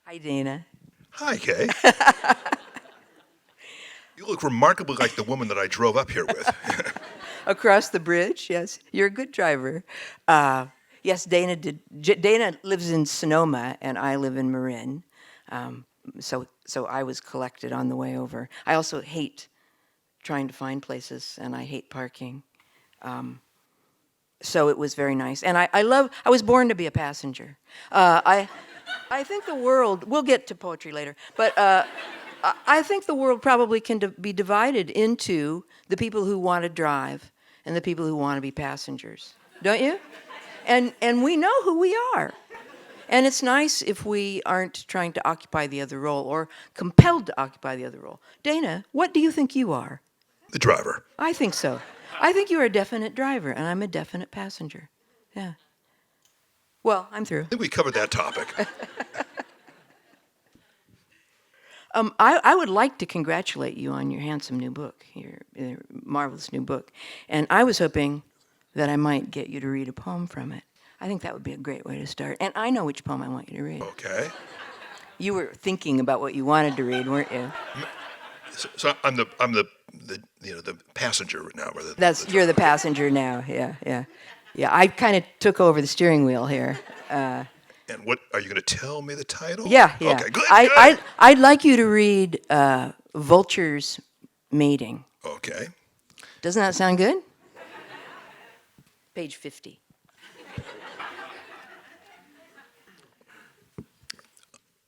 Hi, Dana. Hi, Kay. You look remarkably like the woman that I drove up here with. Across the bridge, yes. You're a good driver. Yes, Dana lives in Sonoma, and I live in Marin. Um, so I was collected on the way over. I also hate trying to find places, and I hate parking. So it was very nice. And I was born to be a passenger. I think the world, we'll get to poetry later, but I think the world probably can be divided into the people who want to drive and the people who want to be passengers. Don't you? And we know who we are. And it's nice if we aren't trying to occupy the other role or compelled to occupy the other role. Dana, what do you think you are? The driver. I think so. I think you're a definite driver, and I'm a definite passenger. Yeah. Well, I'm through. I think we covered that topic. I would like to congratulate you on your handsome new book, your marvelous new book. And I was hoping that I might get you to read a poem from it. I think that would be a great way to start. And I know which poem I want you to read. Okay. You were thinking about what you wanted to read, weren't you? So I'm the passenger now rather than You're the driver. passenger now. Yeah, yeah. Yeah, I kind of took over the steering wheel here. And what are you going to tell me the title? Yeah, yeah. Okay, good. I'd like you to read Vulture's Mating. Okay. Doesn't that sound good? Page 50.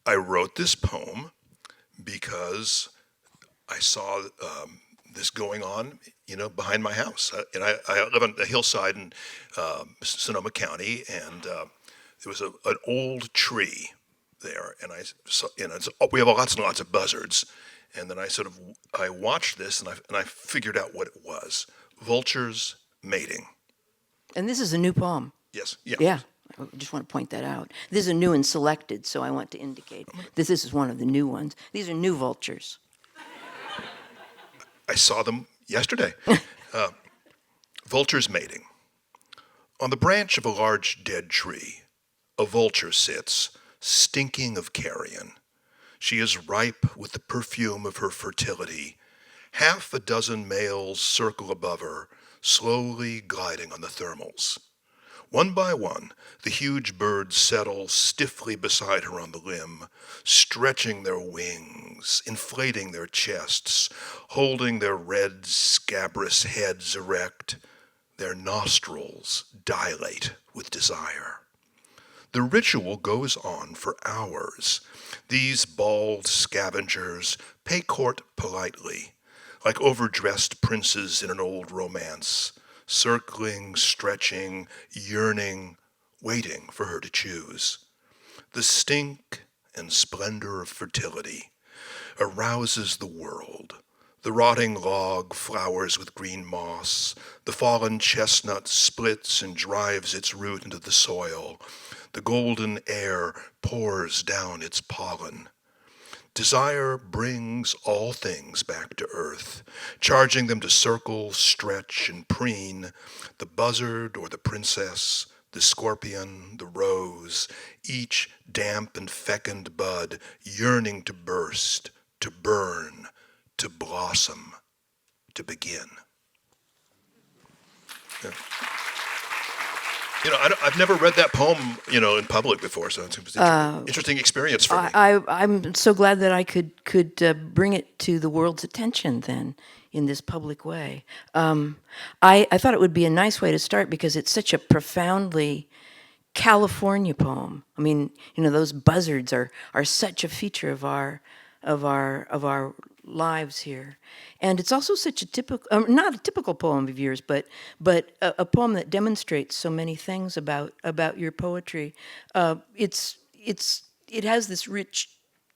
I wrote this poem because I saw this going on, behind my house. And I live on a hillside in Sonoma County, and there was an old tree there, and I saw, we have lots and lots of buzzards, and then I watched this, and I figured out what it was: vultures mating. And this is a new poem. Yes, yeah. Yeah, I just want to point that out. This is a new and selected, so I want to indicate this is one of the new ones. These are new vultures. I saw them yesterday. Vultures mating. On the branch of a large dead tree, a vulture sits, stinking of carrion. She is ripe with the perfume of her fertility. Half a dozen males circle above her, slowly gliding on the thermals. One by one, the huge birds settle stiffly beside her on the limb, stretching their wings, inflating their chests, holding their red, scabrous heads erect. Their nostrils dilate with desire. The ritual goes on for hours. These bald scavengers pay court politely, like overdressed princes in an old romance, circling, stretching, yearning, waiting for her to choose. The stink and splendor of fertility arouses the world. The rotting log flowers with green moss. The fallen chestnut splits and drives its root into the soil. The golden air pours down its pollen. Desire brings all things back to earth, charging them to circle, stretch, and preen, the buzzard or the princess, the scorpion, the rose, each damp and fecund bud yearning to burst, to burn, to blossom, to begin. Yeah. I've never read that poem, in public before, so it's an interesting experience for me. I'm so glad that I could bring it to the world's attention then in this public way. I thought it would be a nice way to start because it's such a profoundly California poem. I mean, those buzzards are such a feature of our lives here, and it's also such a typical, not a typical poem of yours, but a poem that demonstrates so many things about your poetry. It has this rich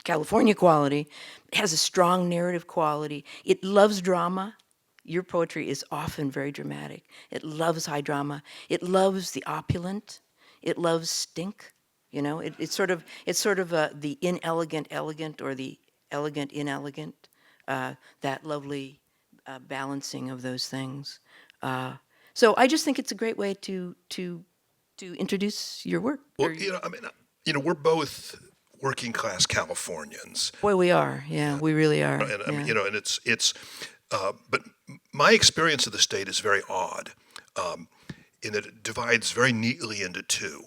California quality. It has a strong narrative quality. It loves drama. Your poetry is often very dramatic. It loves high drama. It loves the opulent. It loves stink. It's sort of the inelegant elegant or the elegant inelegant. That lovely balancing of those things. So I just think it's a great way to introduce your work. Well, we're both working class Californians. Boy, we are. Yeah, we really are. And I mean, Yeah. and but my experience of the state is very odd, in that it divides very neatly into two.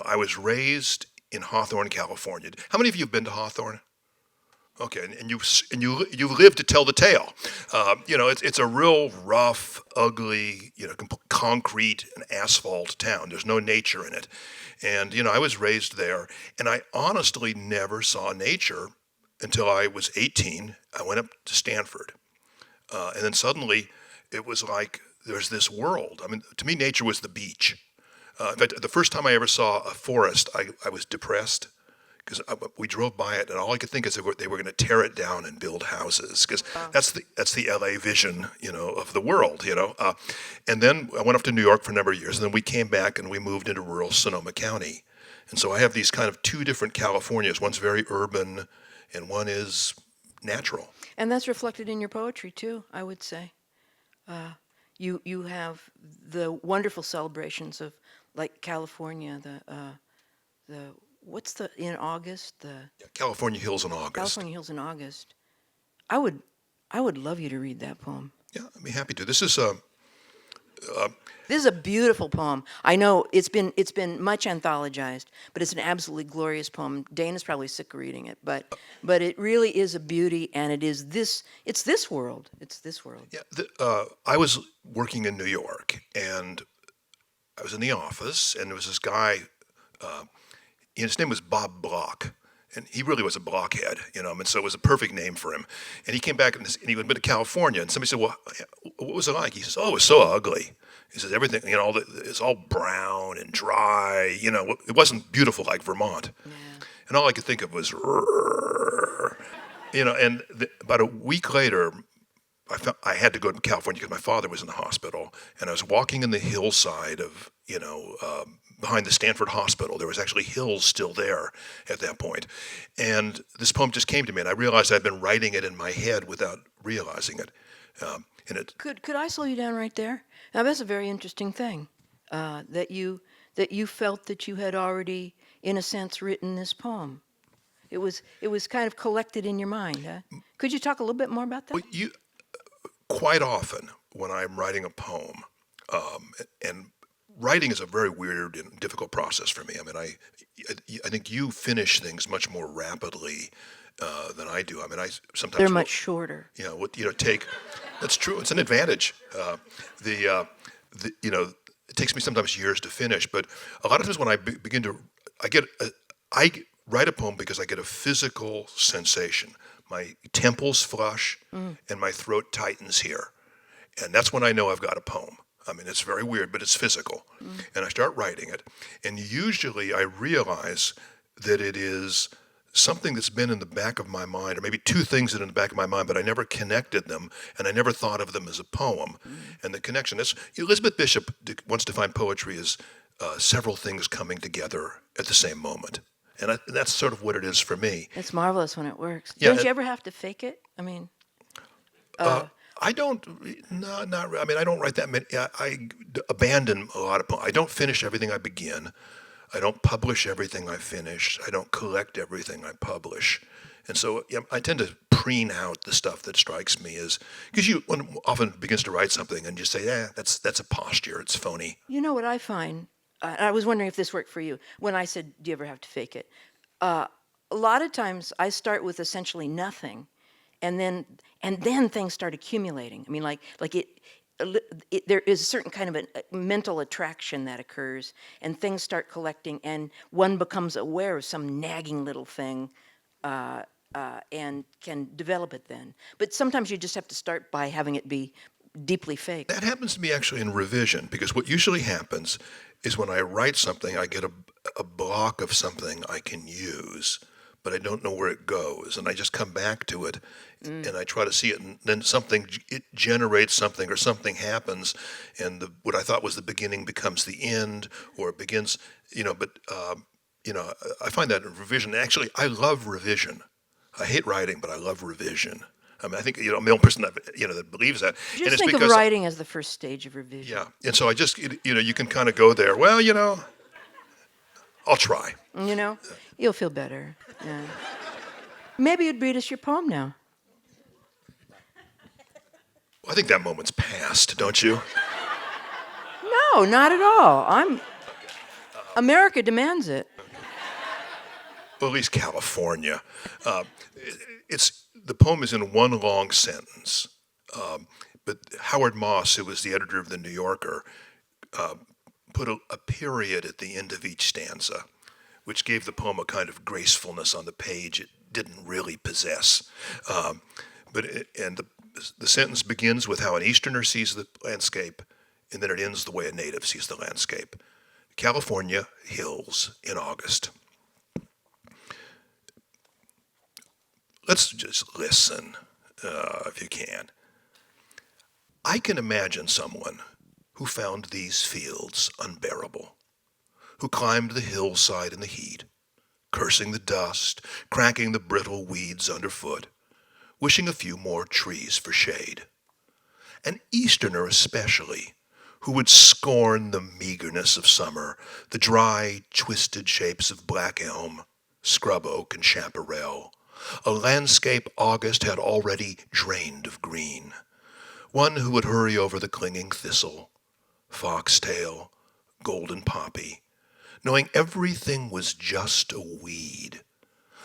I was raised in Hawthorne, California. How many of you have been to Hawthorne? Okay, and you've lived to tell the tale. It's a real rough, ugly, concrete and asphalt town. There's no nature in it, and I was raised there, and I honestly never saw nature until I was 18. I went up to Stanford, and then suddenly it was like there's this world. I mean, to me, nature was the beach. In fact, the first time I ever saw a forest, I was depressed because we drove by it, and all I could think is they were going to tear it down and build houses, because that's the LA vision, of the world, And then I went up to New York for a number of years, and then we came back and we moved into rural Sonoma County, and so I have these kind of two different Californias. One's very urban, and one is natural. And that's reflected in your poetry too, I would say. You have the wonderful celebrations of, like, California, the what's the in August, the California Hills in August. California Hills in August. I would love you to read that poem. Yeah, I'd be happy to. This is This is a beautiful poem. I know it's been much anthologized, but it's an absolutely glorious poem. Dana's probably sick of reading it, but it really is a beauty, and it's this world. It's this world. Yeah, I was working in New York, and I was in the office, and there was this guy. His name was Bob Block, and he really was a blockhead, and so it was a perfect name for him. And he came back and he had been to California, and somebody said, "Well, what was it like?" He says, "Oh, it was so ugly." He says, "Everything, it's all brown and dry. It wasn't beautiful like Vermont." Yeah. And all I could think of was, And about a week later, I had to go to California because my father was in the hospital, and I was walking in the hillside of, behind the Stanford Hospital. There was actually hills still there at that point. And this poem just came to me, and I realized I'd been writing it in my head without realizing it. Could I slow you down right there? Now, that's a very interesting thing, that you felt that you had already, in a sense, written this poem. It was kind of collected in your mind. Huh? Could you talk a little bit more about that? Well, quite often when I'm writing a poem, and writing is a very weird and difficult process for me. I mean, I think you finish things much more rapidly than I do. I mean, I sometimes They're much shorter. Take. That's true. It's an advantage. It takes me sometimes years to finish, but a lot of times when I I write a poem because I get a physical sensation. My temples flush and my throat tightens here, and that's when I know I've got a poem. I mean, it's very weird, but it's physical. And I start writing it, and usually I realize that it is something that's been in the back of my mind, or maybe two things that are in the back of my mind, but I never connected them, and I never thought of them as a poem. And the connection is, Elizabeth Bishop once defined poetry as several things coming together at the same moment. And that's sort of what it is for me. It's marvelous when it works. Yeah, Don't you ever have to fake it? I mean, I don't. No, not. I mean, I don't write that many. I abandon a lot of poems. I don't finish everything I begin. I don't publish everything I finish. I don't collect everything I publish. And so I tend to preen out the stuff that strikes me as, because one often begins to write something and you say, that's a posture. It's phony. you know what I find? I was wondering if this worked for you. When I said, "Do you ever have to fake it?" A lot of times I start with essentially nothing, and then things start accumulating. I mean, there is a certain kind of a mental attraction that occurs, and things start collecting, and one becomes aware of some nagging little thing, and can develop it then. But sometimes you just have to start by having it be deeply fake. That happens to me actually in revision, because what usually happens is when I write something, I get a block of something I can use, but I don't know where it goes, and I just come back to it, and I try to see it, and then it generates something, or something happens, and what I thought was the beginning becomes the end, or it begins, I find that in revision. Actually, I love revision. I hate writing, but I love revision. I mean, I think, I'm the only person that believes that. Just and it's think of because writing as the first stage of revision. Yeah, and so I just, you can kind of go there. Well, I'll try. You know, you'll feel better. Yeah. Maybe you'd read us your poem now. I think that moment's past, don't you? No, not at all. America demands it. Well, at least California. The poem is in one long sentence. But Howard Moss, who was the editor of The New Yorker, put a period at the end of each stanza, which gave the poem a kind of gracefulness on the page it didn't really possess. The sentence begins with how an Easterner sees the landscape, and then it ends the way a native sees the landscape. California hills in August. Let's just listen, if you can. I can imagine someone who found these fields unbearable, who climbed the hillside in the heat, cursing the dust, cracking the brittle weeds underfoot, wishing a few more trees for shade. An Easterner especially, who would scorn the meagerness of summer, the dry, twisted shapes of black elm, scrub oak, and chaparral, a landscape August had already drained of green. One who would hurry over the clinging thistle, foxtail, golden poppy, knowing everything was just a weed,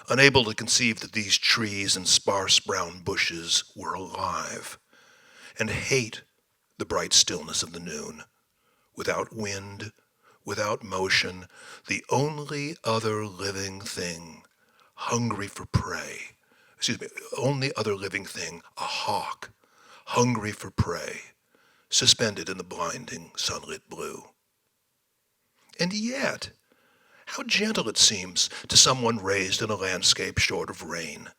unable to conceive that these trees and sparse brown bushes were alive, and hate the bright stillness of the noon. Without wind, without motion, the only other living thing, hungry for prey, only other living thing, a hawk, hungry for prey, suspended in the blinding sunlit blue. And yet, how gentle it seems to someone raised in a landscape short of rain.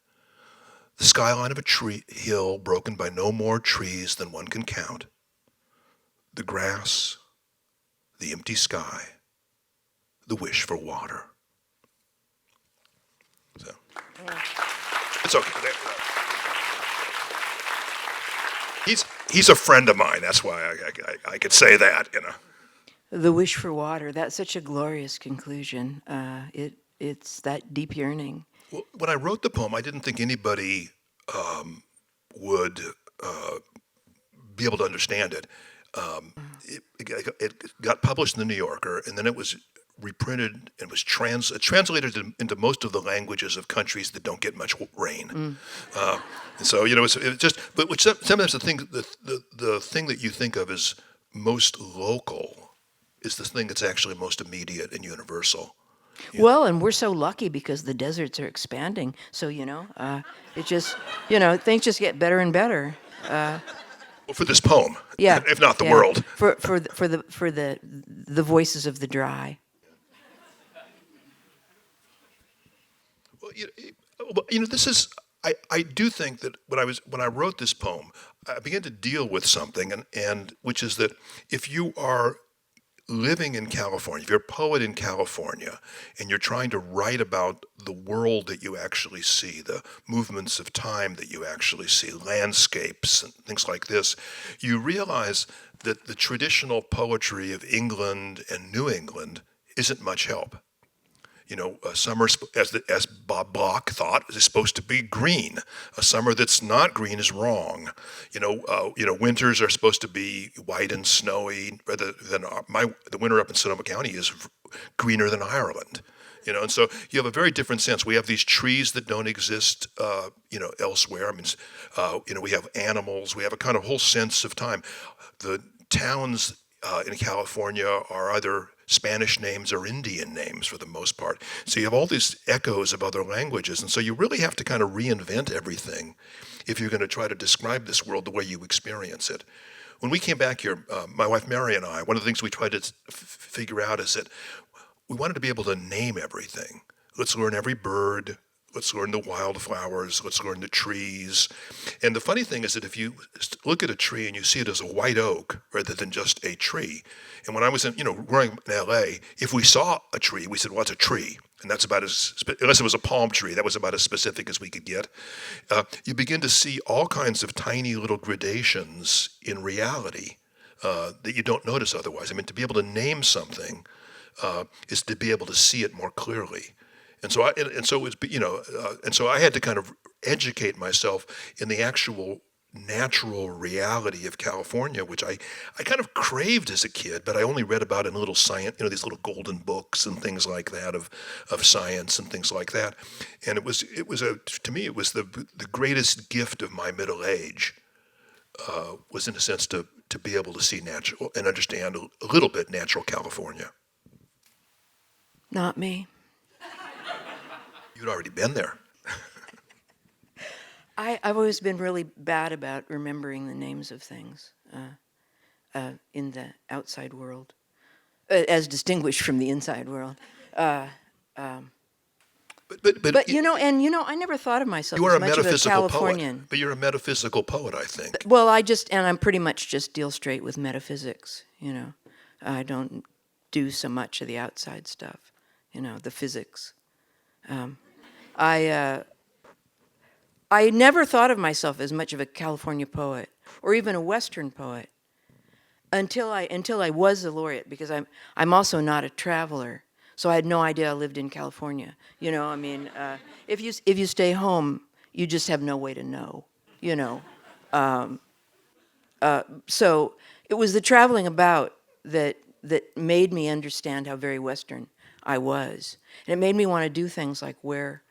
The skyline of a hill broken by no more trees than one can count. The grass, the empty sky, the wish for water. So, it's okay. He's a friend of mine. That's why I could say that, you know. The wish for water. That's such a glorious conclusion. It's that deep yearning. Well, when I wrote the poem, I didn't think anybody would be able to understand it. It got published in the New Yorker, and then it was reprinted and was translated into most of the languages of countries that don't get much rain. And so, you know, it just. But which sometimes the thing that you think of as most local is the thing that's actually most immediate and universal. Well, and we're so lucky because the deserts are expanding. So, you know, it just, you know, things just get better and better. Well, for this poem, Yeah, if not the world. For the voices of the dry. Well, you know, this is. I do think that when I wrote this poem, I began to deal with something, and which is that if you are living in California, if you're a poet in California, and you're trying to write about the world that you actually see, the movements of time that you actually see, landscapes and things like this, you realize that the traditional poetry of England and New England isn't much help. You know, summer, as Bob Bloch thought, is supposed to be green. A summer that's not green is wrong. You know, winters are supposed to be white and snowy, rather than the winter up in Sonoma County is greener than Ireland. You know, and so you have a very different sense. We have these trees that don't exist, you know, elsewhere. I mean, you know, we have animals. We have a kind of whole sense of time. The towns in California are either Spanish names or Indian names for the most part. So you have all these echoes of other languages. And so you really have to kind of reinvent everything if you're going to try to describe this world the way you experience it. When we came back here, my wife Mary and I, one of the things we tried to figure out is that we wanted to be able to name everything. Let's learn every bird. Let's learn the wildflowers. Let's learn the trees. And the funny thing is that if you look at a tree and you see it as a white oak rather than just a tree, and when I was growing in L.A., if we saw a tree, we said, well, it's a tree. And that's about unless it was a palm tree, that was about as specific as we could get. You begin to see all kinds of tiny little gradations in reality that you don't notice otherwise. I mean, to be able to name something is to be able to see it more clearly. And so it was, and so I had to kind of educate myself in the actual natural reality of California, which I kind of craved as a kid, but I only read about in little science, these little golden books and things like that of science and things like that. And to me, it was the greatest gift of my middle age, was in a sense to be able to see natural and understand a little bit natural California. Not me. You'd already been there. I've always been really bad about remembering the names of things in the outside world, as distinguished from the inside world. But But I never thought of myself you are as a much of a metaphysical Californian. poet. But you're a metaphysical poet, I think. Well, I'm pretty much just deal straight with metaphysics. I don't do so much of the outside stuff. The physics. I never thought of myself as much of a California poet or even a Western poet until I was a laureate, because I'm also not a traveler, so I had no idea I lived in California. If you stay home, you just have no way to know. So it was the traveling about that made me understand how very Western I was, and it made me want to do things like wear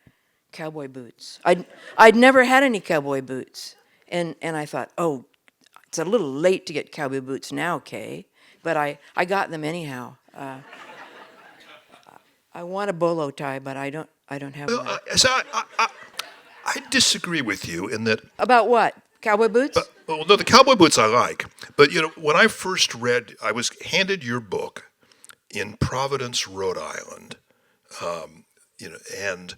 cowboy boots. I'd never had any cowboy boots, and I thought, oh, it's a little late to get cowboy boots now, Kay, but I got them anyhow. I want a bolo tie, but I don't have one. So I disagree with you in that. About what? Cowboy boots? Well, no, the cowboy boots I like, but when I first read, I was handed your book in Providence, Rhode Island, and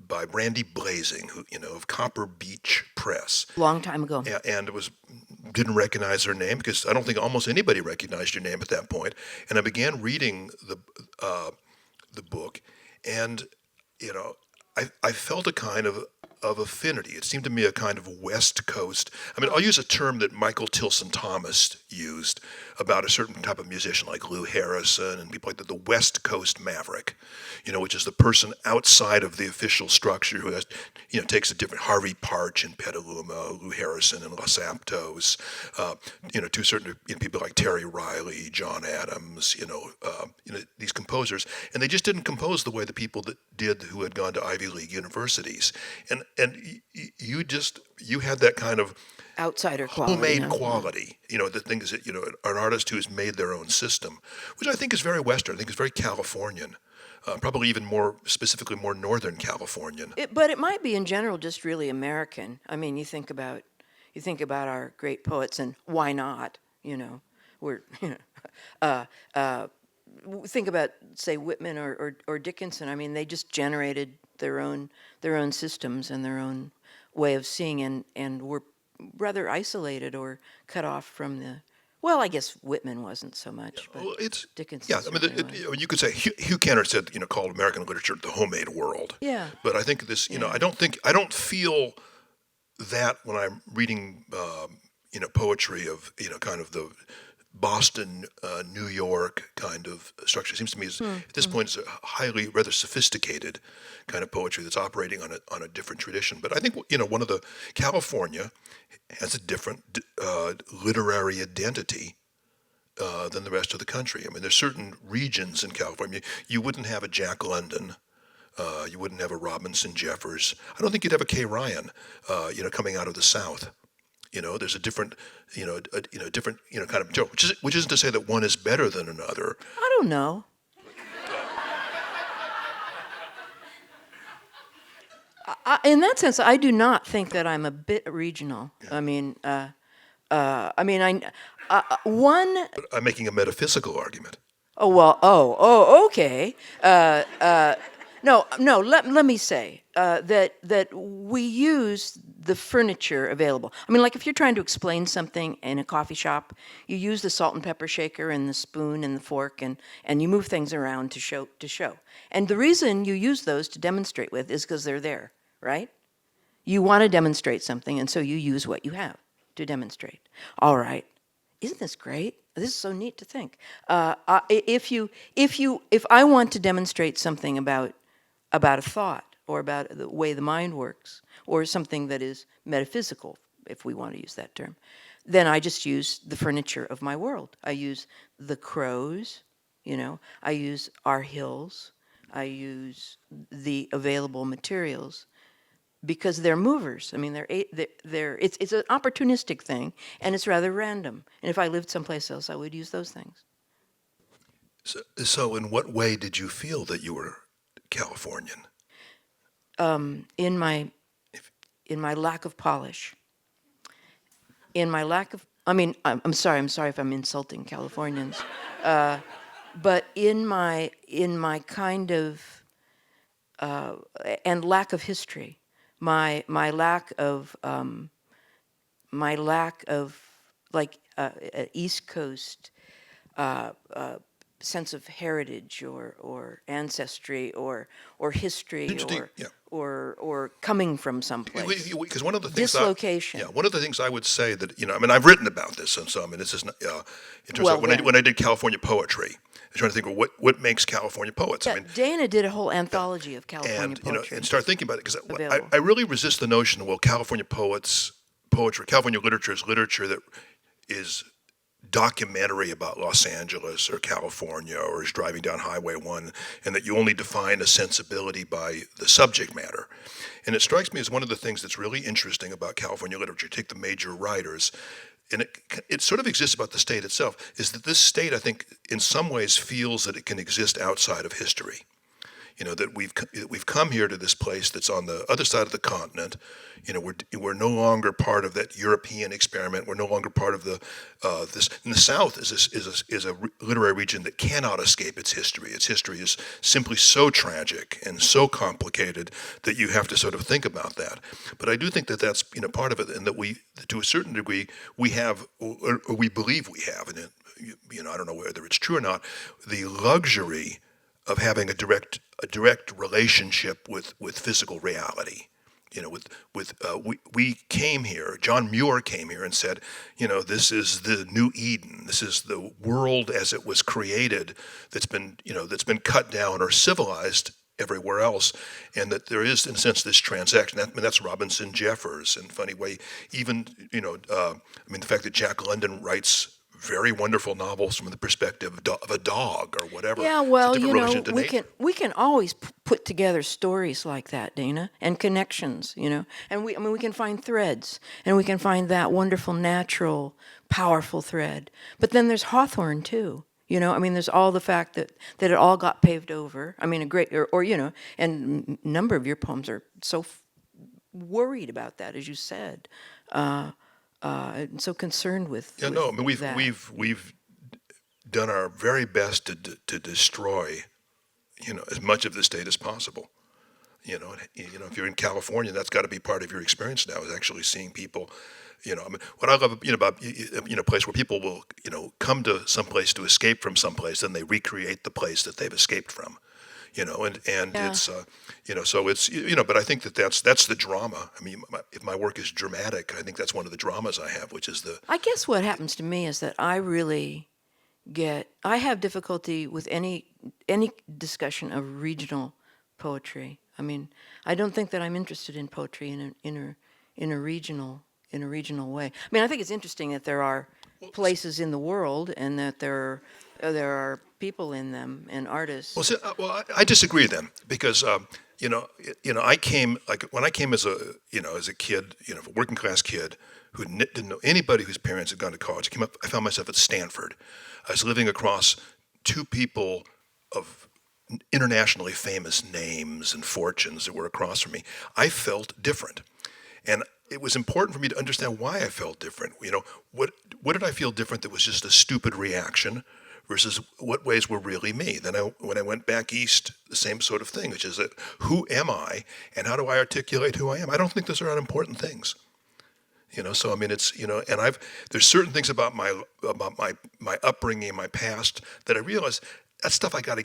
by Brandy Blazing, who of Copper Beach Press. Long time ago. And didn't recognize her name, because I don't think almost anybody recognized your name at that point. And I began reading the book, and I felt a kind of affinity. It seemed to me a kind of West Coast. I mean, I'll use a term that Michael Tilson Thomas used about a certain type of musician like Lou Harrison and people like that, the West Coast maverick, which is the person outside of the official structure who has, takes a different Harvey Parch in Petaluma, Lou Harrison in Los Aptos, to certain people like Terry Riley, John Adams, these composers, and they just didn't compose the way the people that did who had gone to Ivy League universities, and you had that kind of outsider quality, homemade quality, the things that, an artist who has made their own system, which I think is very Western, I think is very Californian, probably even more specifically more Northern Californian. But it might be in general just really American. I mean, you think about our great poets, and why not? We're think about, say, Whitman or Dickinson. I mean, they just generated their own systems and their own way of seeing, and were rather isolated or cut off from the. Well, I guess Whitman wasn't so much, but Dickinson. Yeah, I mean, you could say Hugh Kenner said, called American literature the homemade world. Yeah. But I think this, I don't feel that when I'm reading, poetry of, kind of the Boston, New York kind of structure. It seems to me at this point it's a highly, rather sophisticated kind of poetry that's operating on a different tradition. But I think, one of the California has a different literary identity than the rest of the country. I mean, there's certain regions in California. You wouldn't have a Jack London. You wouldn't have a Robinson Jeffers. I don't think you'd have a Kay Ryan, coming out of the South. There's a different, different, kind of joke, which isn't to say that one is better than another. I don't know. In that sense, I do not think that I'm a bit regional. Yeah. One. But I'm making a metaphysical argument. Oh well. Okay. No. Let me say that we use the furniture available. I mean, like if you're trying to explain something in a coffee shop, you use the salt and pepper shaker and the spoon and the fork, and you move things around to show. And the reason you use those to demonstrate with is because they're there, right? You want to demonstrate something, and so you use what you have to demonstrate. All right. Isn't this great? this is so neat to think. If I want to demonstrate something about a thought or about the way the mind works or something that is metaphysical, if we want to use that term, then I just use the furniture of my world. I use the crows, I use our hills, I use the available materials because they're movers. I mean, it's an opportunistic thing, and it's rather random. And if I lived someplace else, I would use those things. So in what way did you feel that you were Californian? In my lack of polish, in my lack of, I mean, I'm sorry if I'm insulting Californians, but in my kind of and lack of history, my lack of like East Coast sense of heritage or ancestry or history Yeah. or coming from someplace. Because one of the things Dislocation. one of the things I would say that I mean, I've written about this, and so I mean, this is not, in terms of when I did California poetry, I was trying to think of what makes California poets. Yeah, I mean, Dana did a whole anthology of California and poetry. and start thinking about it because Available. I really resist the notion of California poetry, California literature is literature that is documentary about Los Angeles or California or is driving down Highway 1, and that you only define a sensibility by the subject matter. And it strikes me as one of the things that's really interesting about California literature. Take the major writers, and it sort of exists about the state itself, is that this state, I think, in some ways feels that it can exist outside of history. That we've come here to this place that's on the other side of the continent. We're no longer part of that European experiment. We're no longer part of this. And the South is a literary region that cannot escape its history. Its history is simply so tragic and so complicated that you have to sort of think about that. But I do think that that's part of it, and that we, to a certain degree, we have, or we believe we have, and I don't know whether it's true or not, the luxury of having a direct relationship with physical reality. We came here. John Muir came here and said, this is the new Eden. This is the world as it was created that's been cut down or civilized everywhere else, and that there is, in a sense, this transaction. That's Robinson Jeffers, in a funny way. Even the fact that Jack London writes very wonderful novels from the perspective of a dog or whatever. Yeah, well, we can always put together stories like that, Dana, and connections, and we can find threads, and we can find that wonderful, natural, powerful thread. But then there's Hawthorne too. There's all the fact that it all got paved over. I mean, a great, and a number of your poems are so worried about that, as you said. And so concerned with. Yeah, no, I mean, we've done our very best to destroy, as much of the state as possible. If you're in California, that's got to be part of your experience now, is actually seeing people. What I love, about a place where people will, come to some place to escape from some place, then they recreate the place that they've escaped from. And yeah. It's, so it's, but I think that's the drama. I mean, if my work is dramatic, I think that's one of the dramas I have, which is I guess what happens to me is that I have difficulty with any discussion of regional poetry. I mean, I don't think that I'm interested in poetry in a regional way. I mean, I think it's interesting that there are places in the world and that there are people in them and artists. I disagree then, because I came, like, when I came as a kid, a working class kid who didn't know anybody whose parents had gone to college. I found myself at Stanford. I was living across two people of internationally famous names and fortunes that were across from me. I felt different, and it was important for me to understand why I felt different. What did I feel different that was just a stupid reaction, versus what ways were really me. Then when I went back east, the same sort of thing, which is that who am I and how do I articulate who I am? I don't think those are unimportant things. So I mean, it's, and there's certain things about my upbringing, my past, that I realized that stuff I got to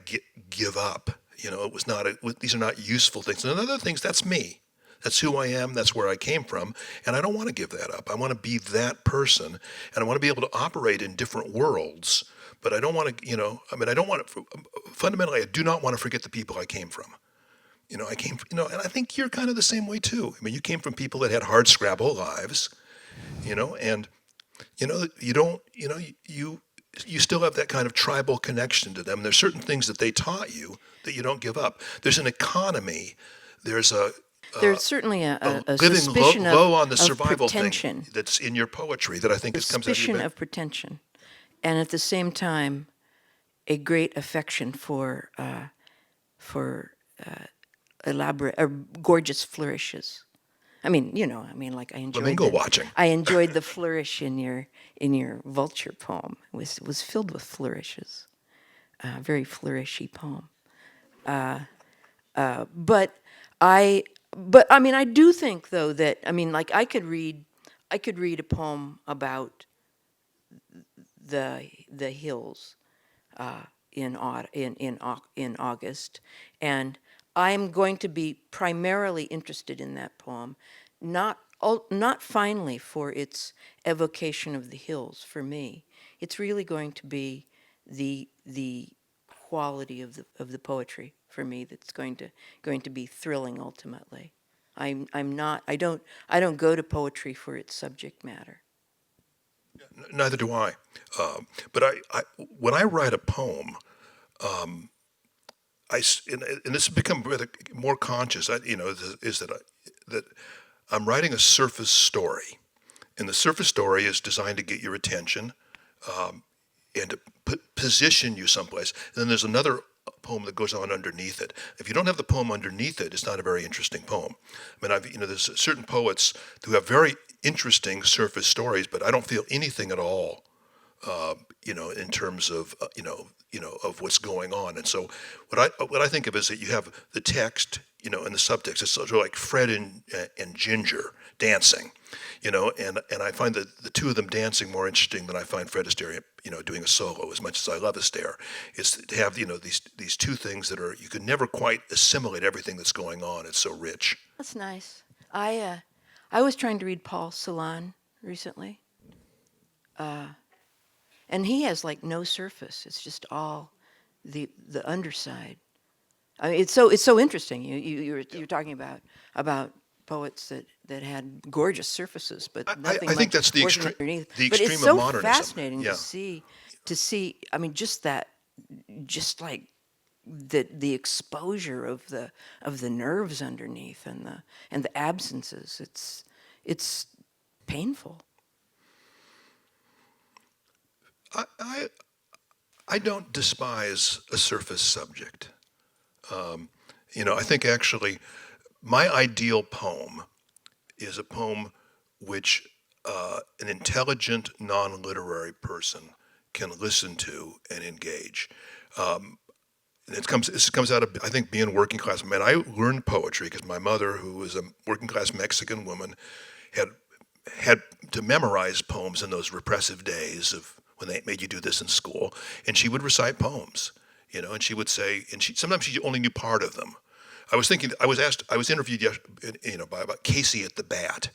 give up. It was not these are not useful things. And other things, that's me. That's who I am. That's where I came from. And I don't want to give that up. I want to be that person. And I want to be able to operate in different worlds. But I don't want to, I don't want to, fundamentally, I do not want to forget the people I came from. I came, and I think you're kind of the same way too. I mean, you came from people that had hard scrabble lives, and, you don't, you still have that kind of tribal connection to them. There's certain things that they taught you that you don't give up. There's an economy. There's There's certainly a living suspicion low on the of survival pretension. thing that's in your poetry that I think comes out of Suspicion your of pretension, and at the same time, a great affection for elaborate or gorgeous flourishes. I mean, like I enjoyed flamingo watching. I enjoyed the flourish in your Vulture poem. It was filled with flourishes. Very flourishy poem. But I mean, I do think though that like I could read a poem about the hills in August, and I'm going to be primarily interested in that poem, not finally for its evocation of the hills for me. It's really going to be the quality of the poetry for me that's going to be thrilling ultimately. I don't go to poetry for its subject matter. Neither do I. But when I write a poem, and this has become rather more conscious, is that I'm writing a surface story, and the surface story is designed to get your attention, and to position you someplace. And then there's another poem that goes on underneath it. If you don't have the poem underneath it, it's not a very interesting poem. I mean, there's certain poets who have very interesting surface stories, but I don't feel anything at all, in terms of, of what's going on. And so what I think of is that you have the text, and the subtext. It's sort of like Fred and Ginger dancing, and I find that the two of them dancing more interesting than I find Fred Astaire, doing a solo. As much as I love Astaire, it's to have, these two things that are, you can never quite assimilate everything that's going on. It's so rich. That's nice. I was trying to read Paul Celan recently, and he has like no surface. It's just all the underside. I mean, it's so interesting. You're talking about poets that had gorgeous surfaces, but nothing. I think that's the extreme underneath. The extreme but it's of so modernism. fascinating to see. I mean, just like the exposure of the nerves underneath and the absences. It's painful. I don't despise a surface subject. I think actually my ideal poem is a poem which an intelligent, non-literary person can listen to and engage. This comes out of, I think, being working class. Man, I learned poetry because my mother, who was a working class Mexican woman, had to memorize poems in those repressive days of when they made you do this in school, and she would recite poems, and she would say, and sometimes she only knew part of them. I was interviewed, about Casey at the Bat,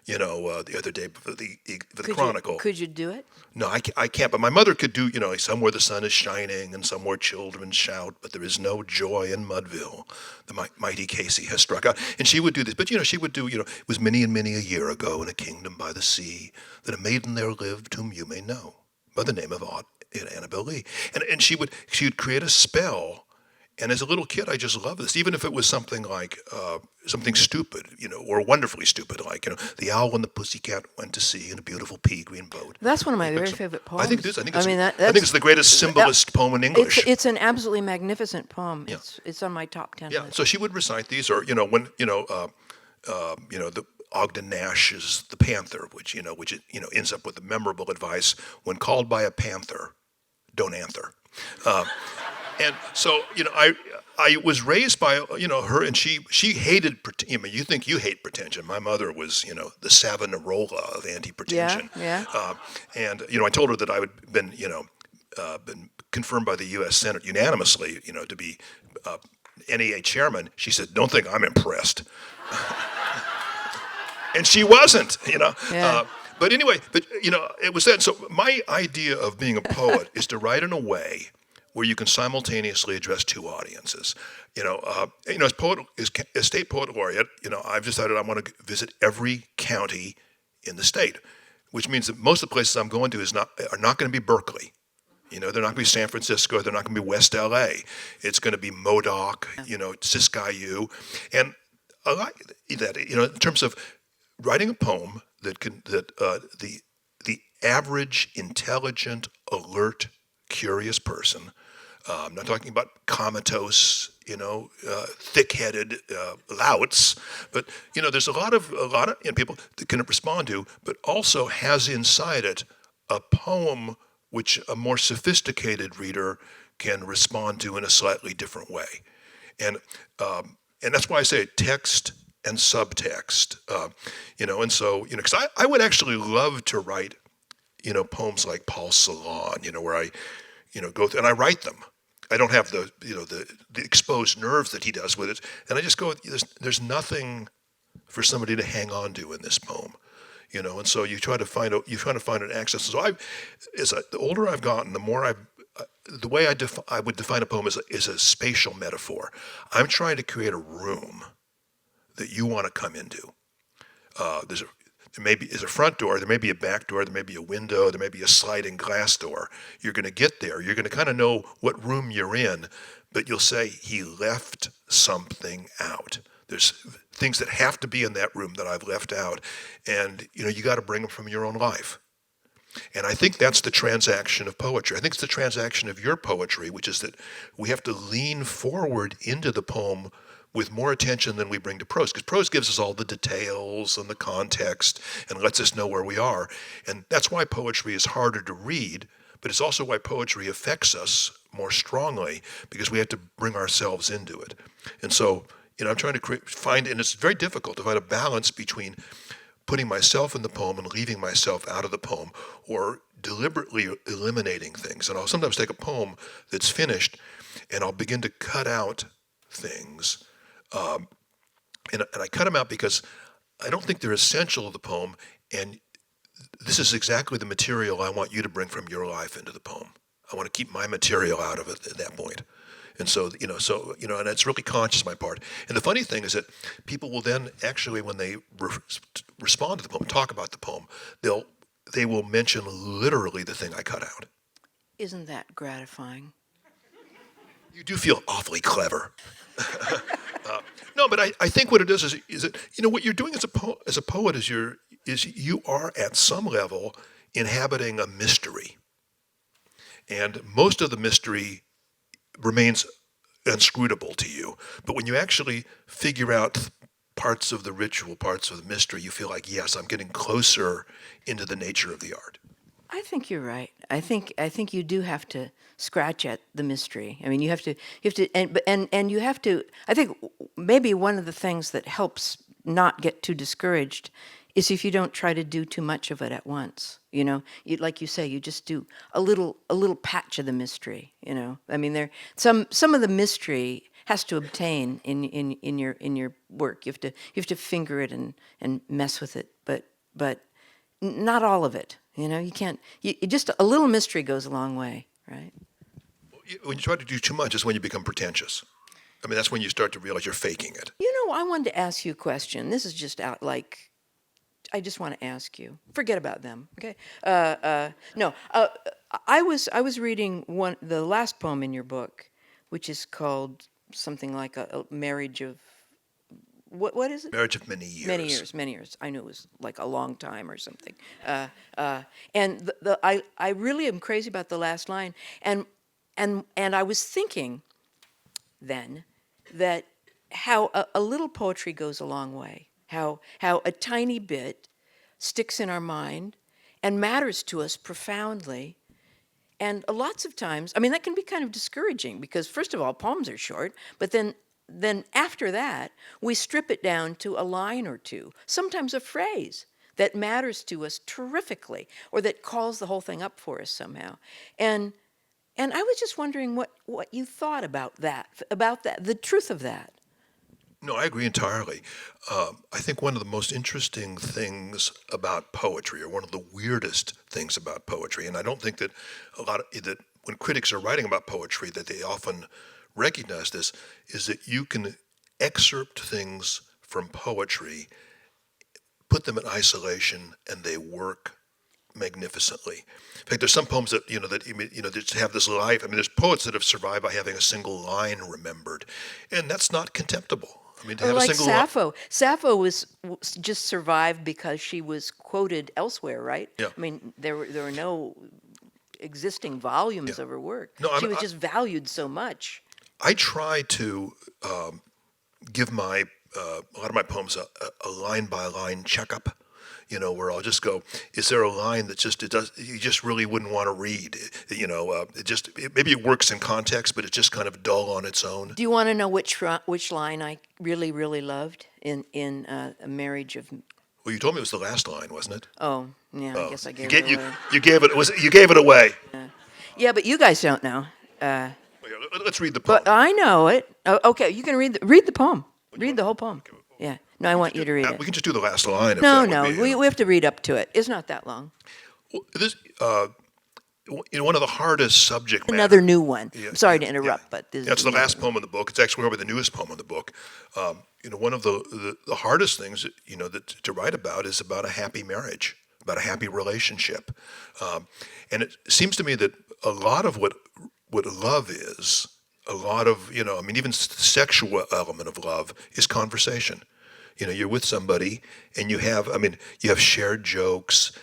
the other day for the Chronicle. Could you do it? No, I can't. But my mother could do, somewhere the sun is shining and somewhere children shout, but there is no joy in Mudville. The mighty Casey has struck out. And she would do this. But, she would do, it was many and many a year ago in a kingdom by the sea that a maiden there lived whom you may know by the name of Annabelle Lee. And she would create a spell. And as a little kid, I just loved this, even if it was something like something stupid, or wonderfully stupid, like, the owl and the pussycat went to sea in a beautiful pea green boat. That's one of my very favorite poems. I think it is. I think it's the greatest symbolist poem in English. It's an absolutely magnificent poem. Yeah. It's on my top 10 Yeah. list. So she would recite these, or when the Ogden Nash is the panther, which ends up with the memorable advice: when called by a panther, don't answer. And so, I was raised by, her, and she hated, you think you hate pretension. My mother was, the Savonarola of anti-pretension. Yeah. And, I told her that I had been confirmed by the U.S. Senate unanimously, to be NEA chairman. She said, don't think I'm impressed. and she wasn't, Yeah. But anyway, it was that. So my idea of being a poet is to write in a way where you can simultaneously address two audiences. As state poet laureate, I've decided I want to visit every county in the state, which means that most of the places I'm going to are not going to be Berkeley. They're not going to be San Francisco. They're not going to be West LA. It's going to be Modoc, Siskiyou. And I like that, in terms of writing a poem the average, intelligent, alert, curious person, I'm not talking about comatose, thick-headed louts, but there's a lot of people that can respond to, but also has inside it a poem which a more sophisticated reader can respond to in a slightly different way, and and that's why I say text and subtext, and so because I would actually love to write poems like Paul Celan, where I go through and I write them. I don't have the exposed nerves that he does with it, and I just go. There's nothing for somebody to hang on to in this poem, and so you try to find an access. So the older I've gotten, the more the way I would define a poem is a spatial metaphor. I'm trying to create a room that you want to come into. There is a front door, there may be a back door, there may be a window, there may be a sliding glass door. You're going to get there. You're going to kind of know what room you're in, but you'll say, he left something out. There's things that have to be in that room that I've left out, and you got to bring them from your own life. And I think that's the transaction of poetry. I think it's the transaction of your poetry, which is that we have to lean forward into the poem with more attention than we bring to prose, because prose gives us all the details and the context and lets us know where we are. And that's why poetry is harder to read, but it's also why poetry affects us more strongly, because we have to bring ourselves into it. And so, I'm trying to find, and it's very difficult to find a balance between putting myself in the poem and leaving myself out of the poem, or deliberately eliminating things. And I'll sometimes take a poem that's finished and I'll begin to cut out things. And I cut them out because I don't think they're essential to the poem, and this is exactly the material I want you to bring from your life into the poem. I want to keep my material out of it at that point. And so, and it's really conscious on my part. And the funny thing is that people will then actually, when they respond to the poem, talk about the poem, they will mention literally the thing I cut out. Isn't that gratifying? You do feel awfully clever. No, but I think what it is that what you're doing as a poet is you are at some level inhabiting a mystery, and most of the mystery remains inscrutable to you. But when you actually figure out parts of the ritual, parts of the mystery, you feel like, yes, I'm getting closer into the nature of the art. I think you're right. I think you do have to scratch at the mystery. I mean, you have to, and you have to. I think maybe one of the things that helps not get too discouraged is if you don't try to do too much of it at once. Like you say, you just do a little patch of the mystery. I mean, some of the mystery has to obtain in your work. You have to finger it and mess with it, but not all of it. You can't. Just a little mystery goes a long way, right? When you try to do too much is when you become pretentious. I mean, that's when you start to realize you're faking it. I wanted to ask you a question. This is just out like, I just want to ask you. Forget about them, okay? No, I was reading the last poem in your book, which is called something like a marriage of. What is it? Marriage of many years. Many years. I knew it was like a long time or something. And I really am crazy about the last line. And I was thinking then that how a little poetry goes a long way. How a tiny bit sticks in our mind and matters to us profoundly. And lots of times, I mean, that can be kind of discouraging because, first of all, poems are short, but then after that, we strip it down to a line or two, sometimes a phrase that matters to us terrifically, or that calls the whole thing up for us somehow. And I was just wondering what you thought about that, the truth of that. No, I agree entirely. I think one of the most interesting things about poetry, or one of the weirdest things about poetry, and I don't think that that when critics are writing about poetry that they often recognize this, is that you can excerpt things from poetry, put them in isolation, and they work magnificently. In fact, there's some poems that that just have this life. I mean, there's poets that have survived by having a single line remembered, and that's not contemptible. I mean, to Or have a like single line. Sappho. Sappho just survived because she was quoted elsewhere, right? Yeah, I mean, there were no existing volumes yeah. of her work. No, She was just valued so much. I try to give my a lot of my poems a line by line checkup. Where I'll just go, is there a line that you just really wouldn't want to read? Maybe it works in context, but it's just kind of dull on its own. Do you want to know which line I really really loved in A Marriage of? Well, you told me it was the last line, wasn't it? Oh, yeah, I Oh, guess I you gave gave it you away. you gave it was you gave it away. Yeah, but you guys don't know. Well, yeah, let's read the poem. But I know it. Oh, okay, you can read the poem. Read the whole poem. Yeah. No, I want you to read it. We can just do the last line. If No, that no, would be, we have to read up to it. It's not that long. Well, this, one of the hardest subject matter. Another new one. Yeah, I'm sorry yeah, to interrupt, but this That's is the another last one. poem in the book. It's actually probably the newest poem in the book. One of the hardest things that to write about is about a happy marriage, about a happy relationship, and it seems to me that a lot of what love is, a lot of even the sexual element of love is conversation. You're with somebody and you have shared jokes.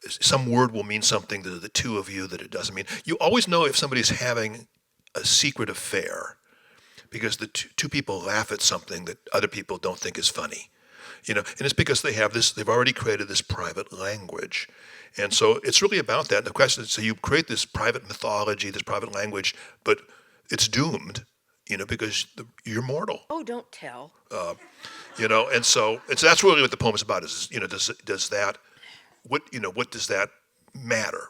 Some word will mean something to the two of you that it doesn't mean. You always know if somebody's having a secret affair because the two people laugh at something that other people don't think is funny. And it's because they've already created this private language. And so it's really about that. The question is, so you create this private mythology, this private language, but it's doomed, because you're mortal. Oh, don't tell. And so that's really what the poem is about. Does that what does that matter?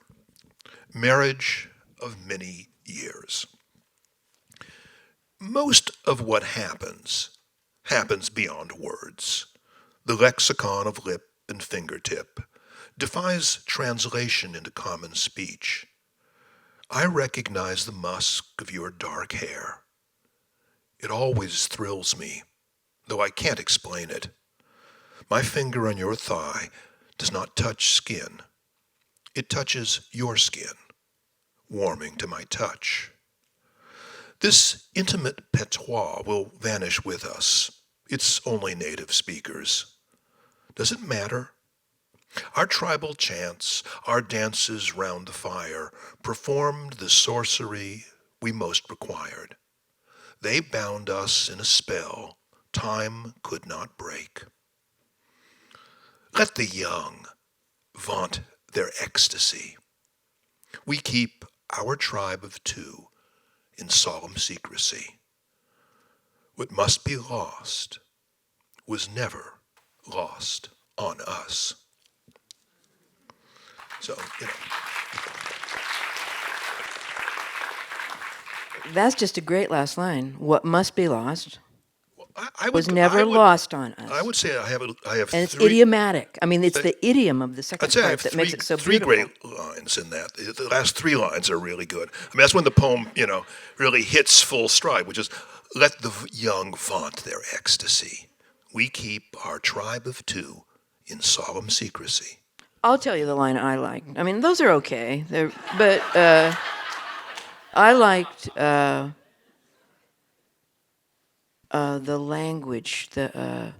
Marriage of many years. Most of what happens beyond words. The lexicon of lip and fingertip defies translation into common speech. I recognize the musk of your dark hair. It always thrills me, though I can't explain it. My finger on your thigh does not touch skin. It touches your skin, warming to my touch. This intimate patois will vanish with us. It's only native speakers. Does it matter? Our tribal chants, our dances round the fire, performed the sorcery we most required. They bound us in a spell time could not break. Let the young vaunt their ecstasy. We keep our tribe of two in solemn secrecy. What must be lost was never lost on us. So, That's just a great last line. What must be lost I was would, never I would, lost on us. I would say I have And it's three. idiomatic. I mean, it's the idiom of the second I'd say I part have that makes it so three beautiful. great lines in that. The last three lines are really good. I mean, that's when the poem, really hits full stride, which is, let the young vaunt their ecstasy. We keep our tribe of two in solemn secrecy. I'll tell you the line I liked. I mean, those are okay. But I liked the language. I'm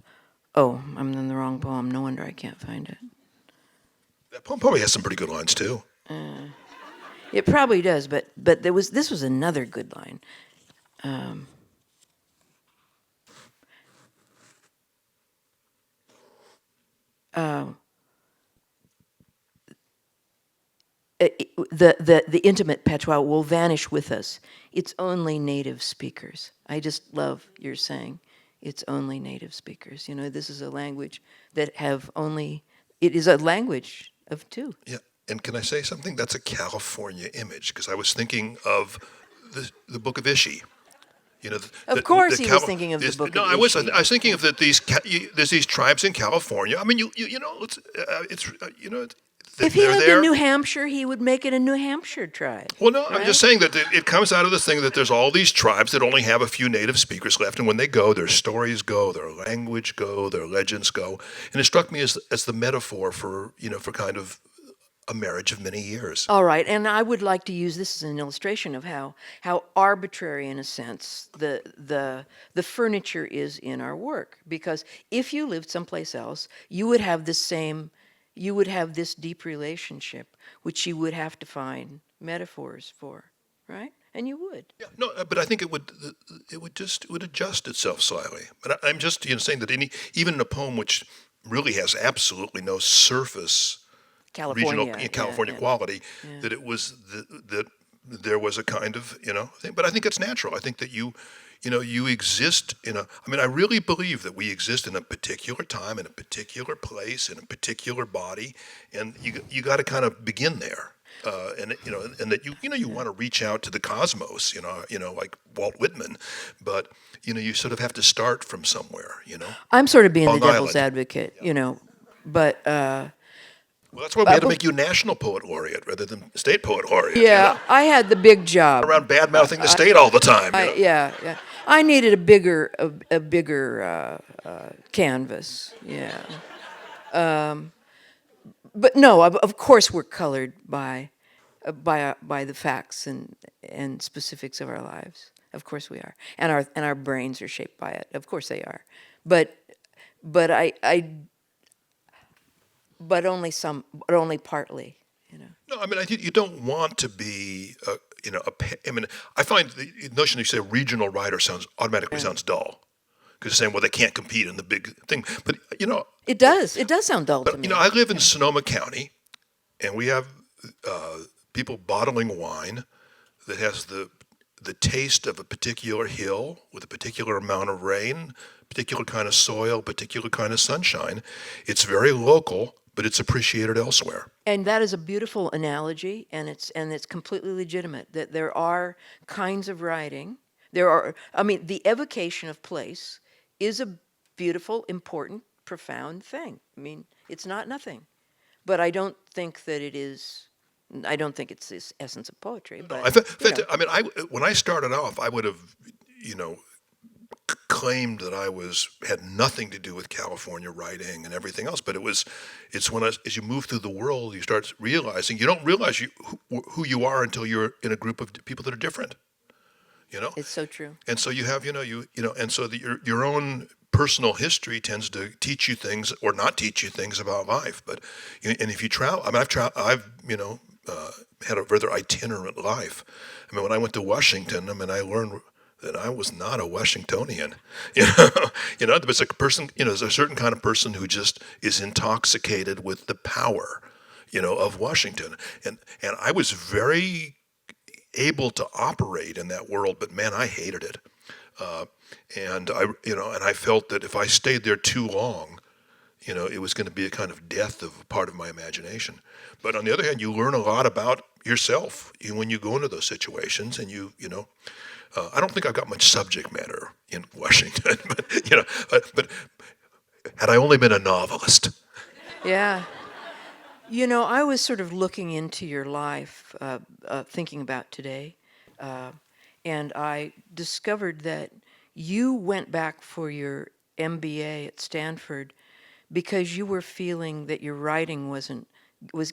in the wrong poem. No wonder I can't find it. That poem probably has some pretty good lines too. It probably does, but this was another good line. The intimate patois will vanish with us. It's only native speakers. I just love your saying, it's only native speakers. This is a language that it is a language of two. Yeah, and can I say something? That's a California image, because I was thinking of the Book of Ishi. You know, Of course, he was thinking of the Book no, of I was. Ishi. I was thinking of that. There's these tribes in California. I mean, you know, it's you know, If he they're lived there. in New Hampshire, he would make it a New Hampshire tribe. Well, no, I'm right? just saying that it comes out of the thing that there's all these tribes that only have a few native speakers left, and when they go, their stories go, their language go, their legends go, and it struck me as the metaphor for for kind of a marriage of many years. All right, and I would like to use this as an illustration of how arbitrary, in a sense, the furniture is in our work. Because if you lived someplace else, you would have this deep relationship, which you would have to find metaphors for, right? And you would. Yeah, no, but I think it would adjust itself slightly. But I'm just saying that even in a poem which really has absolutely no surface regional California, California yeah. quality, Yeah. that that there was a kind of thing. But I think it's natural. I think that you exist in a. I mean, I really believe that we exist in a particular time, in a particular place, in a particular body, and you got to kind of begin there. And that you want to reach out to the cosmos, like Walt Whitman, but you sort of have to start from somewhere. I'm sort of being Long the devil's Island. advocate, but Well, that's why we had to make you National Poet Laureate rather than State Poet Laureate. yeah, I had the big job. Around bad mouthing the state all the time. Yeah. I needed a bigger canvas. Yeah. But no, of course we're colored by the facts and specifics of our lives. Of course we are, and our brains are shaped by it. Of course they are, but only partly. No, I mean, I think you don't want to be, I mean, I find the notion you say regional writer automatically sounds dull. Because you're saying, well, they can't compete in the big thing. But, It does sound dull to but, me. I live in Sonoma County, and we have people bottling wine that has the taste of a particular hill with a particular amount of rain, particular kind of soil, particular kind of sunshine. It's very local, but it's appreciated elsewhere. And that is a beautiful analogy, and it's completely legitimate that there are kinds of writing. The evocation of place is a beautiful, important, profound thing. I mean, it's not nothing, but I don't think that it is. I don't think it's the essence of poetry. But I mean, when I started off, I would have, claimed that I had nothing to do with California writing and everything else. But it's when as you move through the world, you start realizing you don't realize who you are until you're in a group of people that are different. It's so true. And so you have, and so your own personal history tends to teach you things or not teach you things about life. But and if you travel, I mean, I've had a rather itinerant life. I mean, when I went to Washington, I mean, I learned that I was not a Washingtonian. But it's like a person, there's a certain kind of person who just is intoxicated with the power, of Washington. And I was very able to operate in that world, but man, I hated it. And I felt that if I stayed there too long, it was going to be a kind of death of a part of my imagination. But on the other hand, you learn a lot about yourself when you go into those situations, and I don't think I've got much subject matter in Washington, but had I only been a novelist. Yeah. I was sort of looking into your life, thinking about today, and I discovered that you went back for your MBA at Stanford because you were feeling that your writing was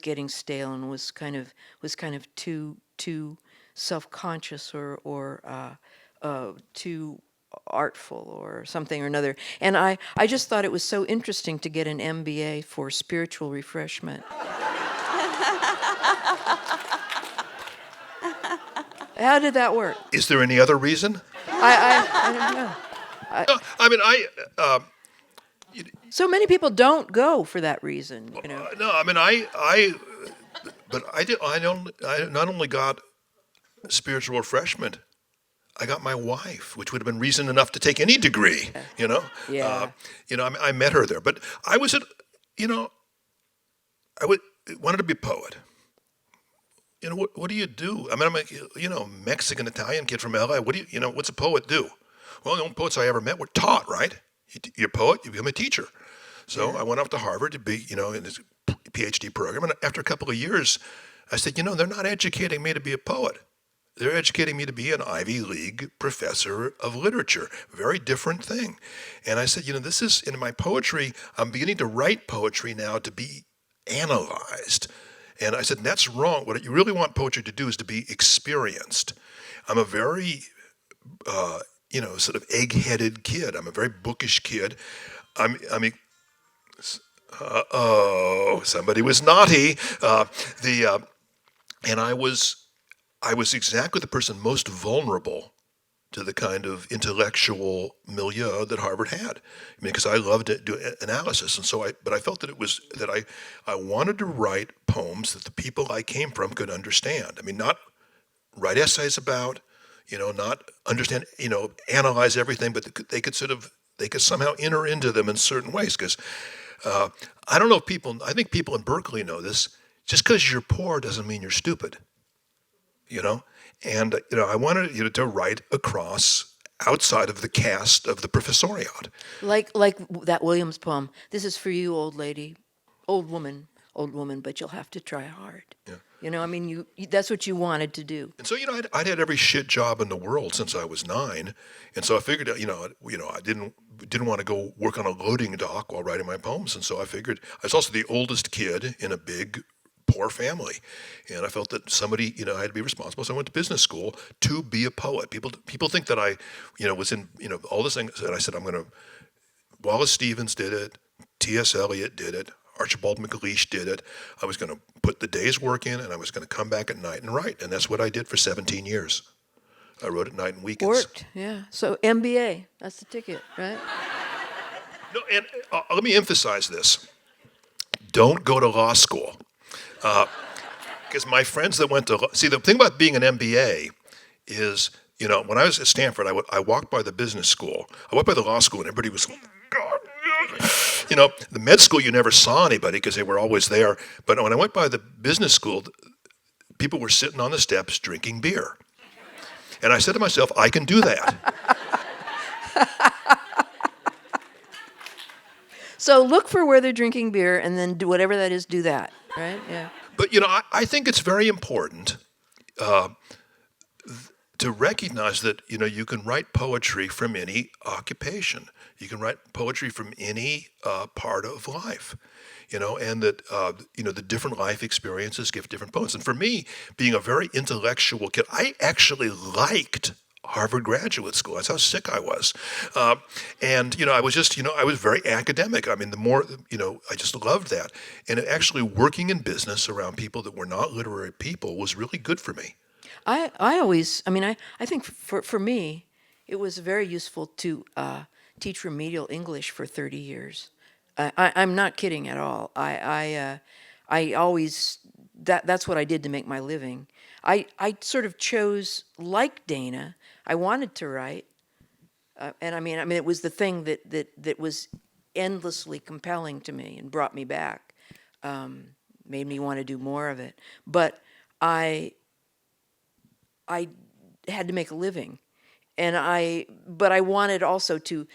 getting stale and was kind of too self-conscious or too artful or something or another. And I just thought it was so interesting to get an MBA for spiritual refreshment. How did that work? Is there any other reason? I don't know. No, I mean, So many people don't go for that reason, No, I mean, but I not only got spiritual refreshment, I got my wife, which would have been reason enough to take any degree, Yeah. I met her there, but I was wanted to be a poet. What do you do? I mean, I'm a Mexican Italian kid from LA. What do what's a poet do? Well, the only poets I ever met were taught, right? You're a poet, you become a teacher. So I went off to Harvard to be, in this PhD program. And after a couple of years, I said, they're not educating me to be a poet. They're educating me to be an Ivy League professor of literature. Very different thing. And I said, this is, in my poetry, I'm beginning to write poetry now to be analyzed. And I said, that's wrong. What you really want poetry to do is to be experienced. I'm a very, sort of egg-headed kid. I'm a very bookish kid. Somebody was naughty. And I was exactly the person most vulnerable to the kind of intellectual milieu that Harvard had. I mean, because I loved to do analysis, and so but I felt that it was that I wanted to write poems that the people I came from could understand. I mean, not write essays about, not understand, analyze everything, but they could somehow enter into them in certain ways. Because I don't know if I think people in Berkeley know this. Just because you're poor doesn't mean you're stupid. And I wanted to write across outside of the cast of the professoriate. Like that Williams poem. This is for you, old lady, old woman, but you'll have to try hard. Yeah. I mean, you that's what you wanted to do. And so I'd had every shit job in the world since I was 9, and so I figured I didn't want to go work on a loading dock while writing my poems, and so I figured I was also the oldest kid in a big poor family, and I felt that somebody, I had to be responsible. So I went to business school to be a poet. People think that I, was in, all this things. And I said, Wallace Stevens did it, T.S. Eliot did it, Archibald MacLeish did it. I was going to put the day's work in, and I was going to come back at night and write, and that's what I did for 17 years. I wrote at night and weekends. Worked, yeah. So MBA, that's the ticket, right? No, and let me emphasize this: don't go to law school. Because my friends that went to the thing about being an MBA is, when I was at Stanford, I walked by the business school. I walked by the law school, and everybody was, the med school you never saw anybody because they were always there. But when I went by the business school, people were sitting on the steps drinking beer, and I said to myself, I can do that. So look for where they're drinking beer, and then do whatever that is. Do that, right? Yeah. But I think it's very important to recognize that you can write poetry from any occupation. You can write poetry from any part of life, and that the different life experiences give different poets. And for me, being a very intellectual kid, I actually liked Harvard Graduate School. That's how sick I was. And I was just, I was very academic. I mean, the more, I just loved that. And actually working in business around people that were not literary people was really good for me. I think for me, it was very useful to teach remedial English for 30 years. I'm not kidding at all. I always, that's what I did to make my living. I sort of chose, like Dana, I wanted to write, and I mean, it was the thing that was endlessly compelling to me and brought me back, made me want to do more of it. But I had to make a living, but I wanted also to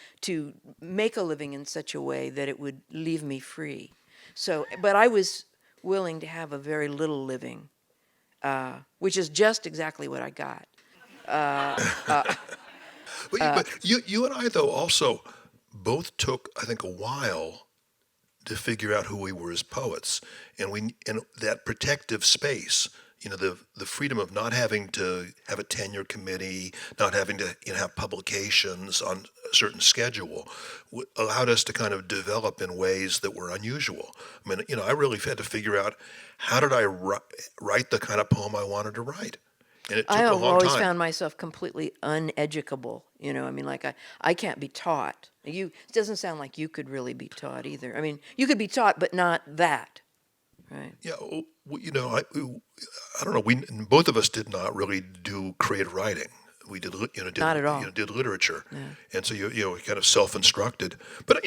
make a living in such a way that it would leave me free. So, but I was willing to have a very little living, which is just exactly what I got. But you and I, though, also both took, I think, a while to figure out who we were as poets, and that protective space, the freedom of not having to have a tenure committee, not having to have publications on a certain schedule, allowed us to kind of develop in ways that were unusual. I mean, I really had to figure out how did I write the kind of poem I wanted to write. And it took a long time. I always found myself completely uneducable. Like I can't be taught. It doesn't sound like you could really be taught either. I mean, you could be taught, but not that, right? Yeah, I don't know. Both of us did not really do creative writing. We did, not at all. Did literature, yeah. And so kind of self-instructed. But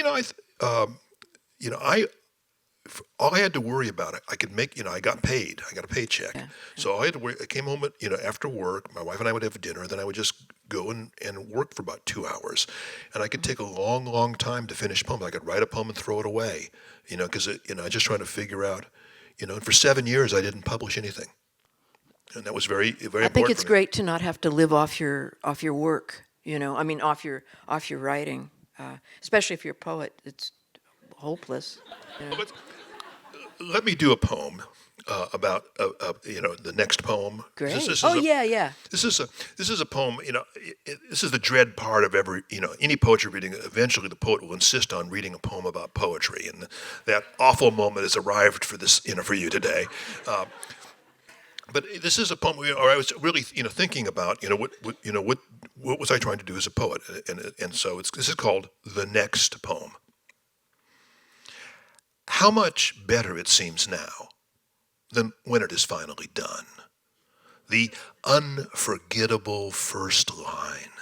all I had to worry about I could make, I got paid. I got a paycheck. Yeah. So all I had to worry, I came home after work, my wife and I would have dinner, then I would just go and work for about 2 hours. And I could take a long, long time to finish a poem. I could write a poem and throw it away, because I just trying to figure out, and for 7 years I didn't publish anything. And that was very, very I think important it's for me. great to not have to live off your work. I mean, off your writing, especially if you're a poet. It's hopeless. Well, let me do a poem about the next poem. Great. This is Oh a, yeah, yeah. This is a poem. This is the dread part of every any poetry reading. Eventually, the poet will insist on reading a poem about poetry, and that awful moment has arrived for this for you today. But this is a poem where I was really thinking about what was I trying to do as a poet, and so this is called The Next Poem. How much better it seems now than when it is finally done. The unforgettable first line,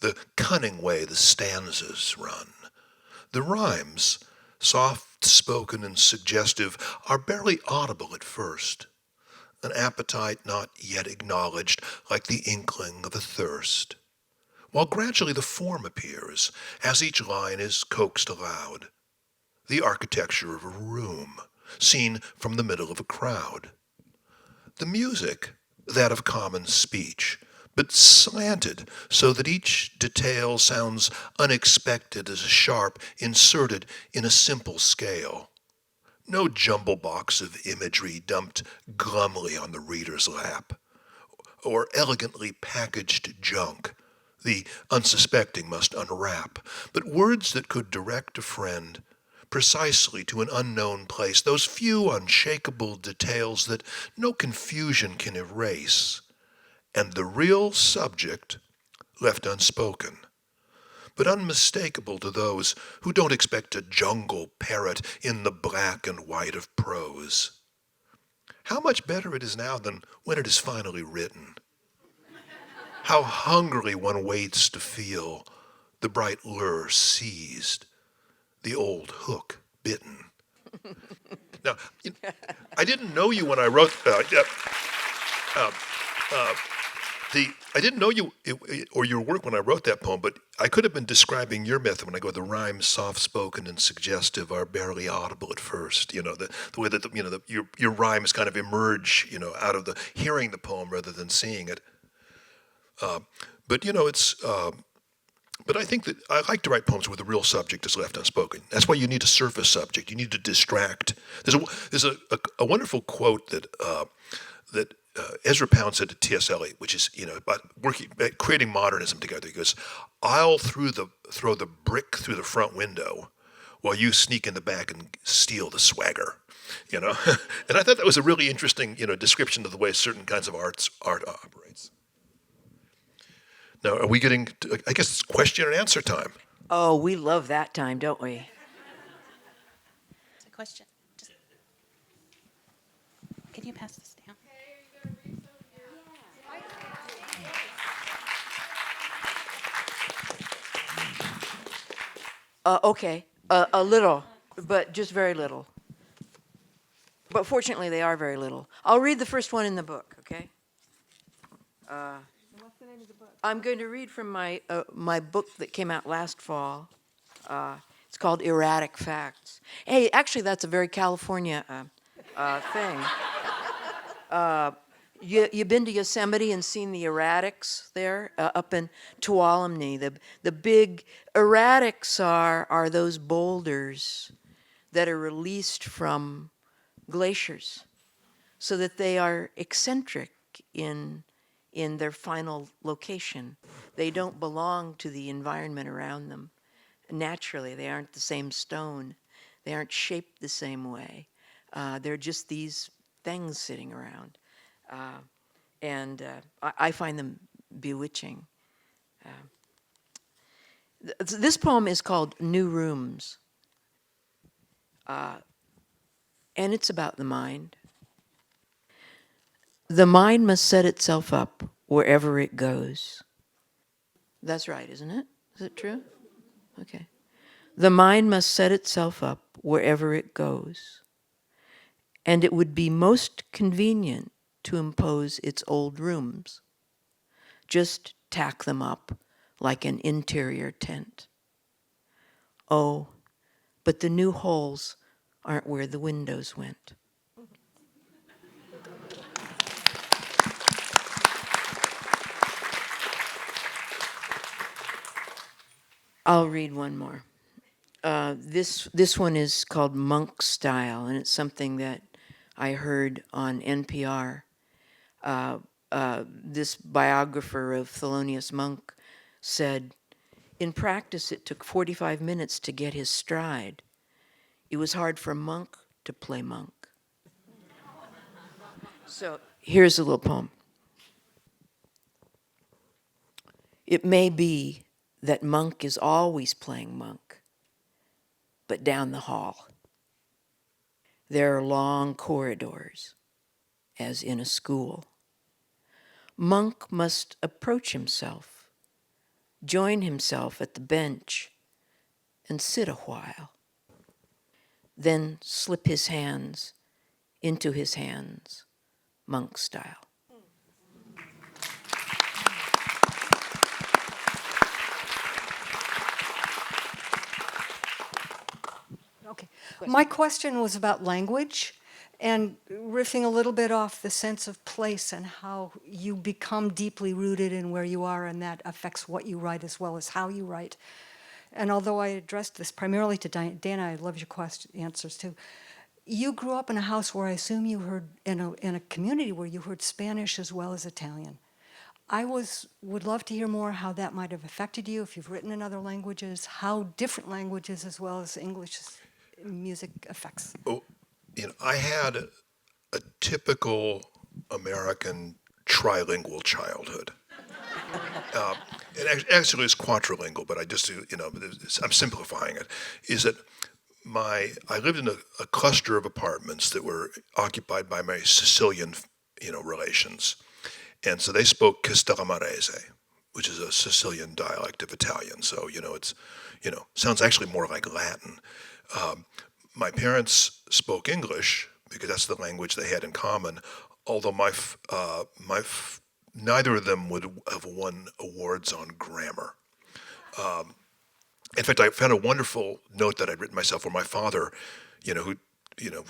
the cunning way the stanzas run, the rhymes, soft-spoken and suggestive, are barely audible at first, an appetite not yet acknowledged like the inkling of a thirst, while gradually the form appears as each line is coaxed aloud, the architecture of a room seen from the middle of a crowd, the music that of common speech, but slanted so that each detail sounds unexpected as a sharp inserted in a simple scale. No jumble box of imagery dumped glumly on the reader's lap, or elegantly packaged junk the unsuspecting must unwrap, but words that could direct a friend precisely to an unknown place, those few unshakable details that no confusion can erase, and the real subject left unspoken, but unmistakable to those who don't expect a jungle parrot in the black and white of prose. How much better it is now than when it is finally written. How hungrily one waits to feel the bright lure seized, the old hook bitten. Now, I didn't know you when I wrote I didn't know you or your work when I wrote that poem, but I could have been describing your method when I go, the rhymes soft-spoken and suggestive are barely audible at first. The way that your rhymes kind of emerge, out of the hearing the poem rather than seeing it. But it's. But I think that I like to write poems where the real subject is left unspoken. That's why you need a surface subject. You need to distract. There's a wonderful quote that Ezra Pound said to T.S. Eliot, which is about creating modernism together. He goes, "I'll throw the brick through the front window, while you sneak in the back and steal the swagger." And I thought that was a really interesting description of the way certain kinds of art operates. Now, are we getting to, I guess it's question and answer time. Oh, we love that time, don't we? It's a question. Just, can you pass this down? Okay, a little, but just very little. But fortunately, they are very little. I'll read the first one in the book, okay? What's the name of the book? I'm going to read from my book that came out last fall. It's called Erratic Facts. Hey, actually, that's a very California thing. You been to Yosemite and seen the erratics there up in Tuolumne? The big erratics are those boulders that are released from glaciers, so that they are eccentric in their final location. They don't belong to the environment around them. Naturally, they aren't the same stone. They aren't shaped the same way. They're just these things sitting around. And I find them bewitching. This poem is called New Rooms. And it's about the mind. The mind must set itself up wherever it goes. That's right, isn't it? Is it true? Okay. The mind must set itself up wherever it goes. And it would be most convenient to impose its old rooms, just tack them up like an interior tent. Oh, but the new holes aren't where the windows went. I'll read one more. This one is called Monk Style, and it's something that I heard on NPR. This biographer of Thelonious Monk said, in practice, it took 45 minutes to get his stride. It was hard for Monk to play Monk. So here's a little poem. It may be that Monk is always playing Monk, but down the hall, there are long corridors, as in a school. Monk must approach himself, join himself at the bench, and sit a while, then slip his hands into his hands, Monk style. Okay. My question was about language and riffing a little bit off the sense of place and how you become deeply rooted in where you are, and that affects what you write as well as how you write. And although I addressed this primarily to Dana, I love your answers too. You grew up in a house where I assume you heard, in a community where you heard Spanish as well as Italian. I would love to hear more how that might have affected you, if you've written in other languages, how different languages as well as English music affects. Oh, I had a typical American trilingual childhood. Actually, it's quadrilingual, but I just, I'm simplifying it. Is that I lived in a cluster of apartments that were occupied by my Sicilian, relations. And so they spoke Castellamarese, which is a Sicilian dialect of Italian. So, it's, sounds actually more like Latin. My parents spoke English because that's the language they had in common, although neither of them would have won awards on grammar. In fact, I found a wonderful note that I'd written myself where my father, who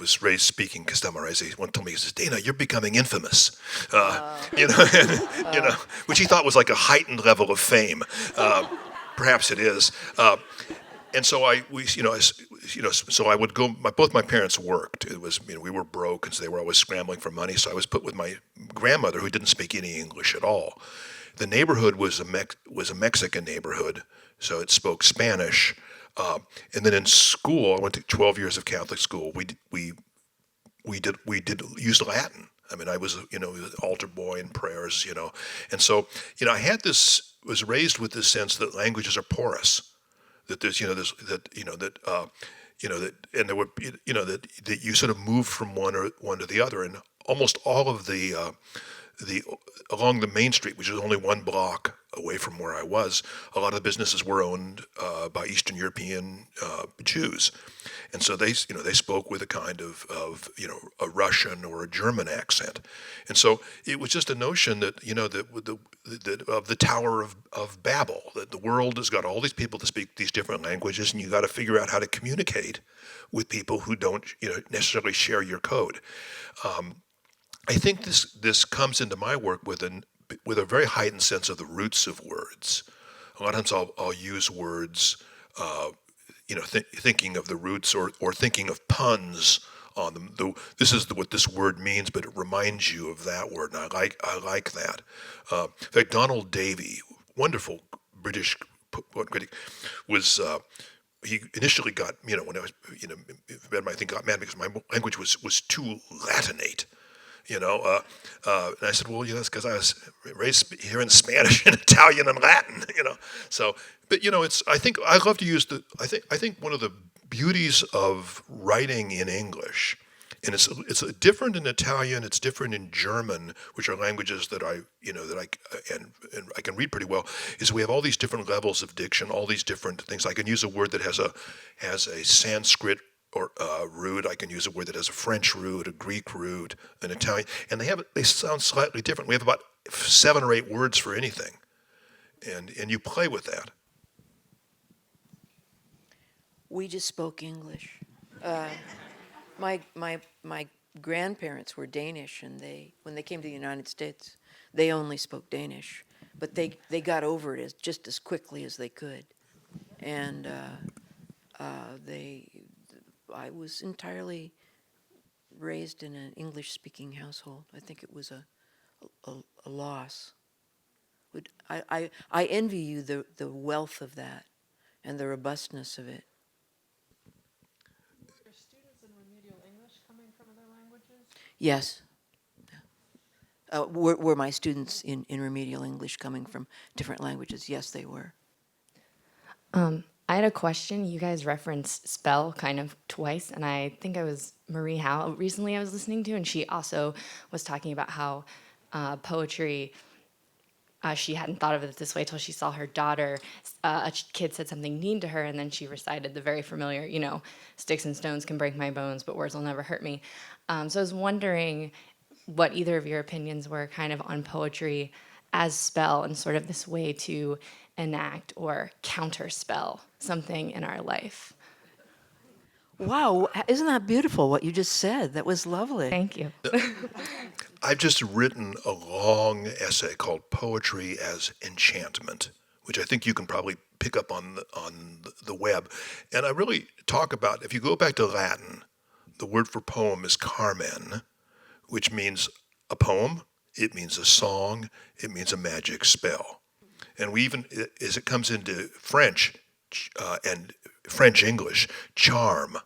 was raised speaking Castellamarese, one told me, he says, "Dana, you're becoming infamous," which he thought was like a heightened level of fame. Perhaps it is. And so so I would go. Both my parents worked. It was, we were broke, and so they were always scrambling for money. So I was put with my grandmother, who didn't speak any English at all. The neighborhood was a Mexican neighborhood, so it spoke Spanish. And then in school, I went to 12 years of Catholic school. We did use Latin. I mean, I was altar boy and prayers, and so I was raised with this sense that languages are porous. That there's and there were that you sort of move from one to the other, and almost all of the along the main street, which is only one block away from where I was, a lot of the businesses were owned by Eastern European Jews, and so they spoke with a kind of a Russian or a German accent, and so it was just a notion that that of the Tower of Babel, that the world has got all these people to speak these different languages, and you got to figure out how to communicate with people who don't necessarily share your code. I think this comes into my work with a very heightened sense of the roots of words. A lot of times I'll use words, thinking of the roots or thinking of puns on them. This is what this word means, but it reminds you of that word, and I like that. In fact, Donald Davy, wonderful British poet critic, was. He initially got, when I was, I think got mad because my language was too Latinate. And I said, well, that's because I was raised hearing Spanish and Italian and Latin, So, but I think I love to use I think one of the beauties of writing in English, and it's different in Italian, it's different in German, which are languages that I can read pretty well, is we have all these different levels of diction, all these different things. I can use a word that has a Sanskrit or root. I can use a word that has a French root, a Greek root, an Italian, and they sound slightly different. We have about 7 or 8 words for anything, and you play with that. We just spoke English. My grandparents were Danish, and when they came to the United States, they only spoke Danish, but they got over it just as quickly as they could, and I was entirely raised in an English-speaking household. I think it was a loss. I envy you the wealth of that and the robustness of it. Are students in remedial English coming from other languages? Yes. Were my students in remedial English coming from different languages? Yes, they were. I had a question. You guys referenced spell kind of twice, and I think it was Marie Howe recently I was listening to, and she also was talking about how poetry, she hadn't thought of it this way till she saw her daughter. A kid said something mean to her, and then she recited the very familiar, sticks and stones can break my bones, but words will never hurt me. So I was wondering what either of your opinions were kind of on poetry as spell and sort of this way to enact or counterspell something in our life. Wow, isn't that beautiful what you just said? That was lovely. Thank you. I've just written a long essay called Poetry as Enchantment, which I think you can probably pick up on the web. And I really talk about, if you go back to Latin, the word for poem is carmen, which means a poem, it means a song, it means a magic spell. And we even, as it comes into French and French English, charm.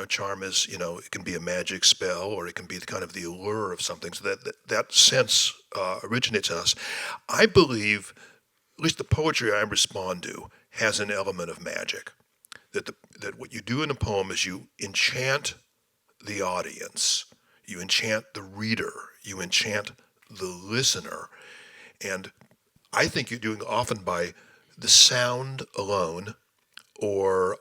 Charm is, it can be a magic spell, or it can be kind of the allure of something. So that sense originates in us. I believe, at least the poetry I respond to, has an element of magic. That what you do in a poem is you enchant the audience, you enchant the reader, you enchant the listener. And I think you're doing often by the sound alone, or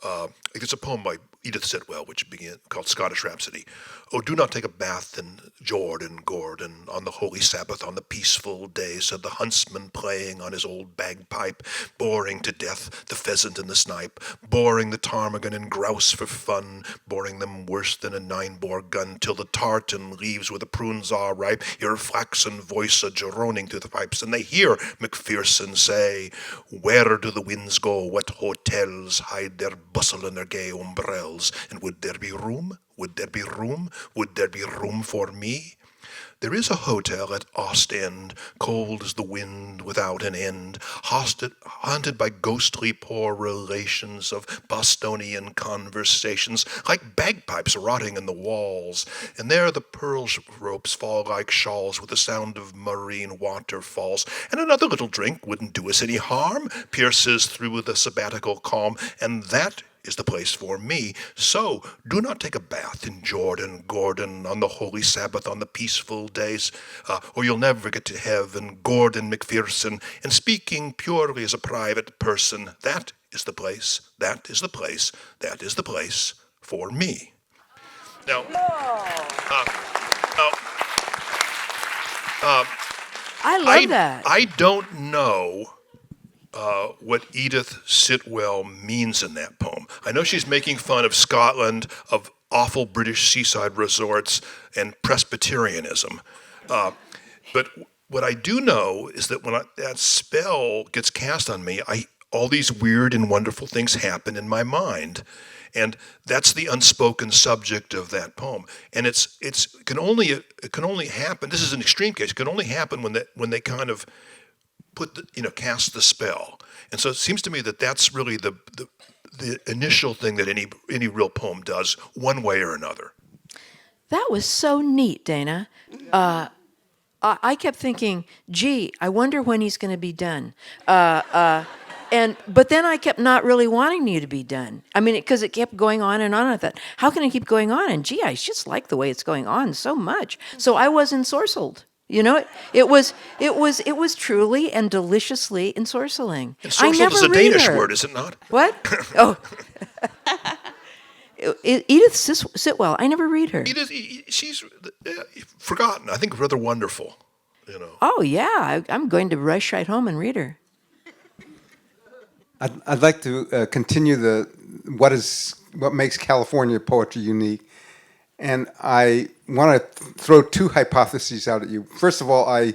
there's a poem by Edith Sitwell, which called Scottish Rhapsody. Oh, do not take a bath in Jordan, Gordon, on the holy Sabbath, on the peaceful day, said the huntsman playing on his old bagpipe, boring to death the pheasant and the snipe, boring the ptarmigan and grouse for fun, boring them worse than a 9-bore gun, till the tartan leaves where the prunes are ripe, your flaxen voice a droning through the pipes, and they hear Macpherson say, where do the winds go, what hotels hide their bustle and their gay umbrellas, and would there be room? Would there be room? Would there be room for me? There is a hotel at Ostend, cold as the wind without an end, haunted by ghostly poor relations of Bostonian conversations, like bagpipes rotting in the walls, and there the pearl ropes fall like shawls with the sound of marine waterfalls, and another little drink wouldn't do us any harm, pierces through the sabbatical calm, and that is the place for me. So do not take a bath in Jordan, Gordon, on the holy Sabbath, on the peaceful days, or you'll never get to heaven, Gordon Macpherson. And speaking purely as a private person, that is the place, that is the place, that is the place for me. Now, I love that. I don't know what Edith Sitwell means in that poem. I know she's making fun of Scotland, of awful British seaside resorts, and Presbyterianism. But what I do know is that when that spell gets cast on me, all these weird and wonderful things happen in my mind. And that's the unspoken subject of that poem. And it can only happen, this is an extreme case, it can only happen when they kind of cast the spell. And so it seems to me that that's really the initial thing that any real poem does, one way or another. That was so neat, Dana. I kept thinking, gee, I wonder when he's going to be done. But then I kept not really wanting you to be done. I mean, because it kept going on and on. I thought, how can it keep going on? And gee, I just like the way it's going on so much. So I was ensorcelled. It was truly and deliciously ensorceling. Ensorcelled is a Danish word, is it not? What? Oh. Edith Sitwell. I never read her. She's forgotten. I think rather wonderful. Oh yeah, I'm going to rush right home and read her. I'd like to continue what makes California poetry unique, and I want to throw two hypotheses out at you. First of all,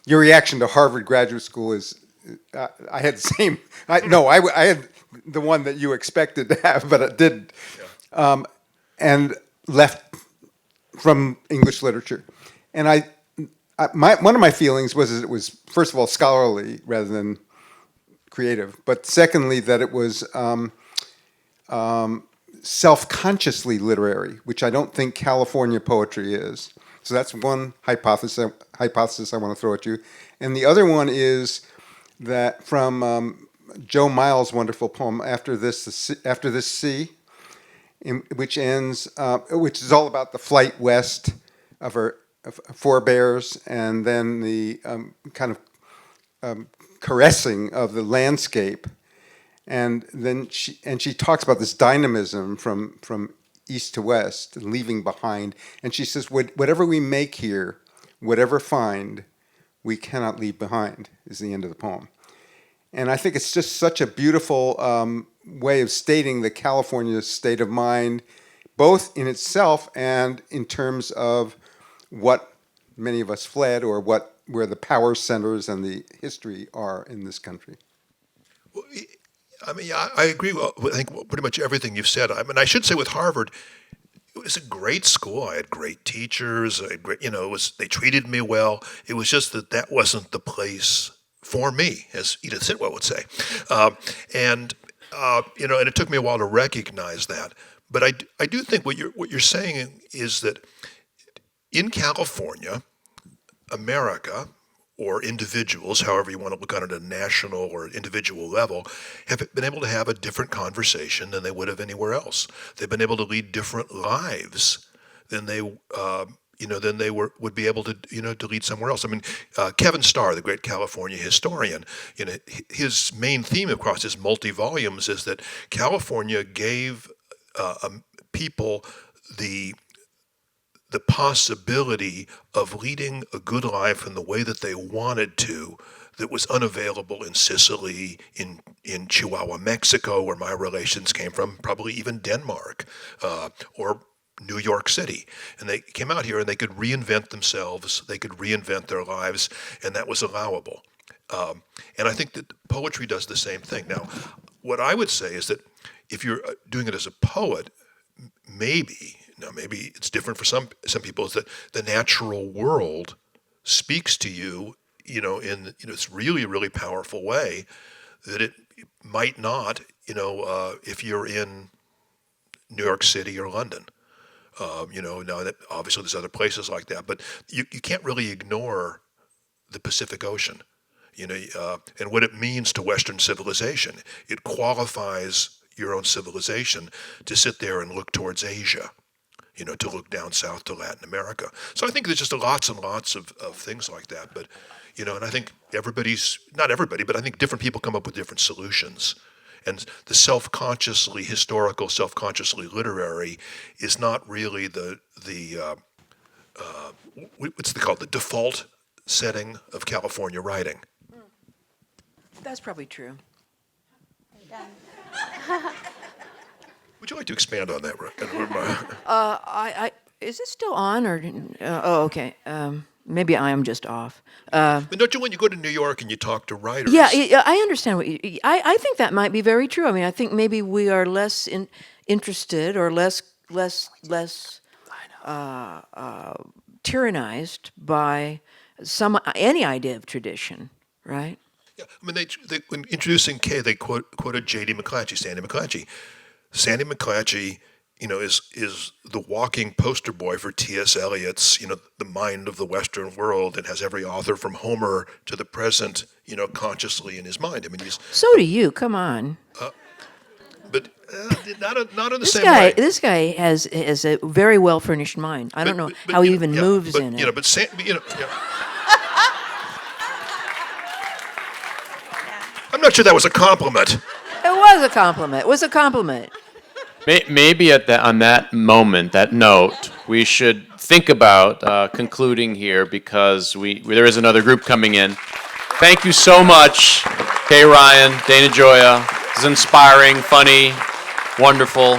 your reaction to Harvard Graduate School is I had the same. I had the one that you expected to have, but it didn't, and left from English literature, and one of my feelings was that it was, first of all, scholarly rather than creative, but secondly, that it was self-consciously literary, which I don't think California poetry is. So that's one hypothesis I want to throw at you. And the other one is that from Joe Miles' wonderful poem, After This Sea, which is all about the flight west of her forebears, and then the kind of caressing of the landscape, and then she talks about this dynamism from east to west, leaving behind, and she says, whatever we make here, whatever find, we cannot leave behind, is the end of the poem. And I think it's just such a beautiful way of stating the California state of mind, both in itself and in terms of what many of us fled, or where the power centers and the history are in this country. Well, I mean, I agree with, I think, pretty much everything you've said. I mean, I should say with Harvard, it was a great school. I had great teachers. I had great, they treated me well. It was just that wasn't the place for me, as Edith Sitwell would say. And it took me a while to recognize that. But I do think what you're saying is that in California, America, or individuals, however you want to look at it at a national or individual level, have been able to have a different conversation than they would have anywhere else. They've been able to lead different lives than they would be able to to lead somewhere else. I mean, Kevin Starr, the great California historian, his main theme across his multi-volumes is that California gave people the possibility of leading a good life in the way that they wanted to, that was unavailable in Sicily, in Chihuahua, Mexico, where my relations came from, probably even Denmark, or New York City. And they came out here and they could reinvent themselves, they could reinvent their lives, and that was allowable. And I think that poetry does the same thing. Now, what I would say is that if you're doing it as a poet, maybe it's different for some people, is that the natural world speaks to you, in this really, really powerful way that it might not, if you're in New York City or London. Now that obviously there's other places like that, but you can't really ignore the Pacific Ocean, and what it means to Western civilization. It qualifies your own civilization to sit there and look towards Asia, to look down south to Latin America. So I think there's just lots and lots of things like that. But, and I think not everybody, but I think different people come up with different solutions. And the self-consciously historical, self-consciously literary is not really what's it called, the default setting of California writing. That's probably true. Would you like to expand on that? Is it still on, or? Oh, okay. Maybe I am just off. But don't you, when you go to New York and you talk to writers? Yeah, I understand what you. I think that might be very true. I mean, I think maybe we are less interested or less tyrannized by any idea of tradition, right? Yeah, I mean, they when introducing Kay, they quoted J.D. McClatchy, Sandy McClatchy. Sandy McClatchy, is the walking poster boy for T.S. Eliot's, the mind of the Western world, and has every author from Homer to the present, consciously in his mind. I mean, so do you. Come on. But not in the same way. This guy has a very well furnished mind. I don't know how he even moves in it. I'm not sure that was a compliment. It was a compliment. It was a compliment. Maybe on that moment, that note, we should think about concluding here, because there is another group coming in. Thank you so much, Kay Ryan, Dana Gioia, was inspiring, funny, wonderful.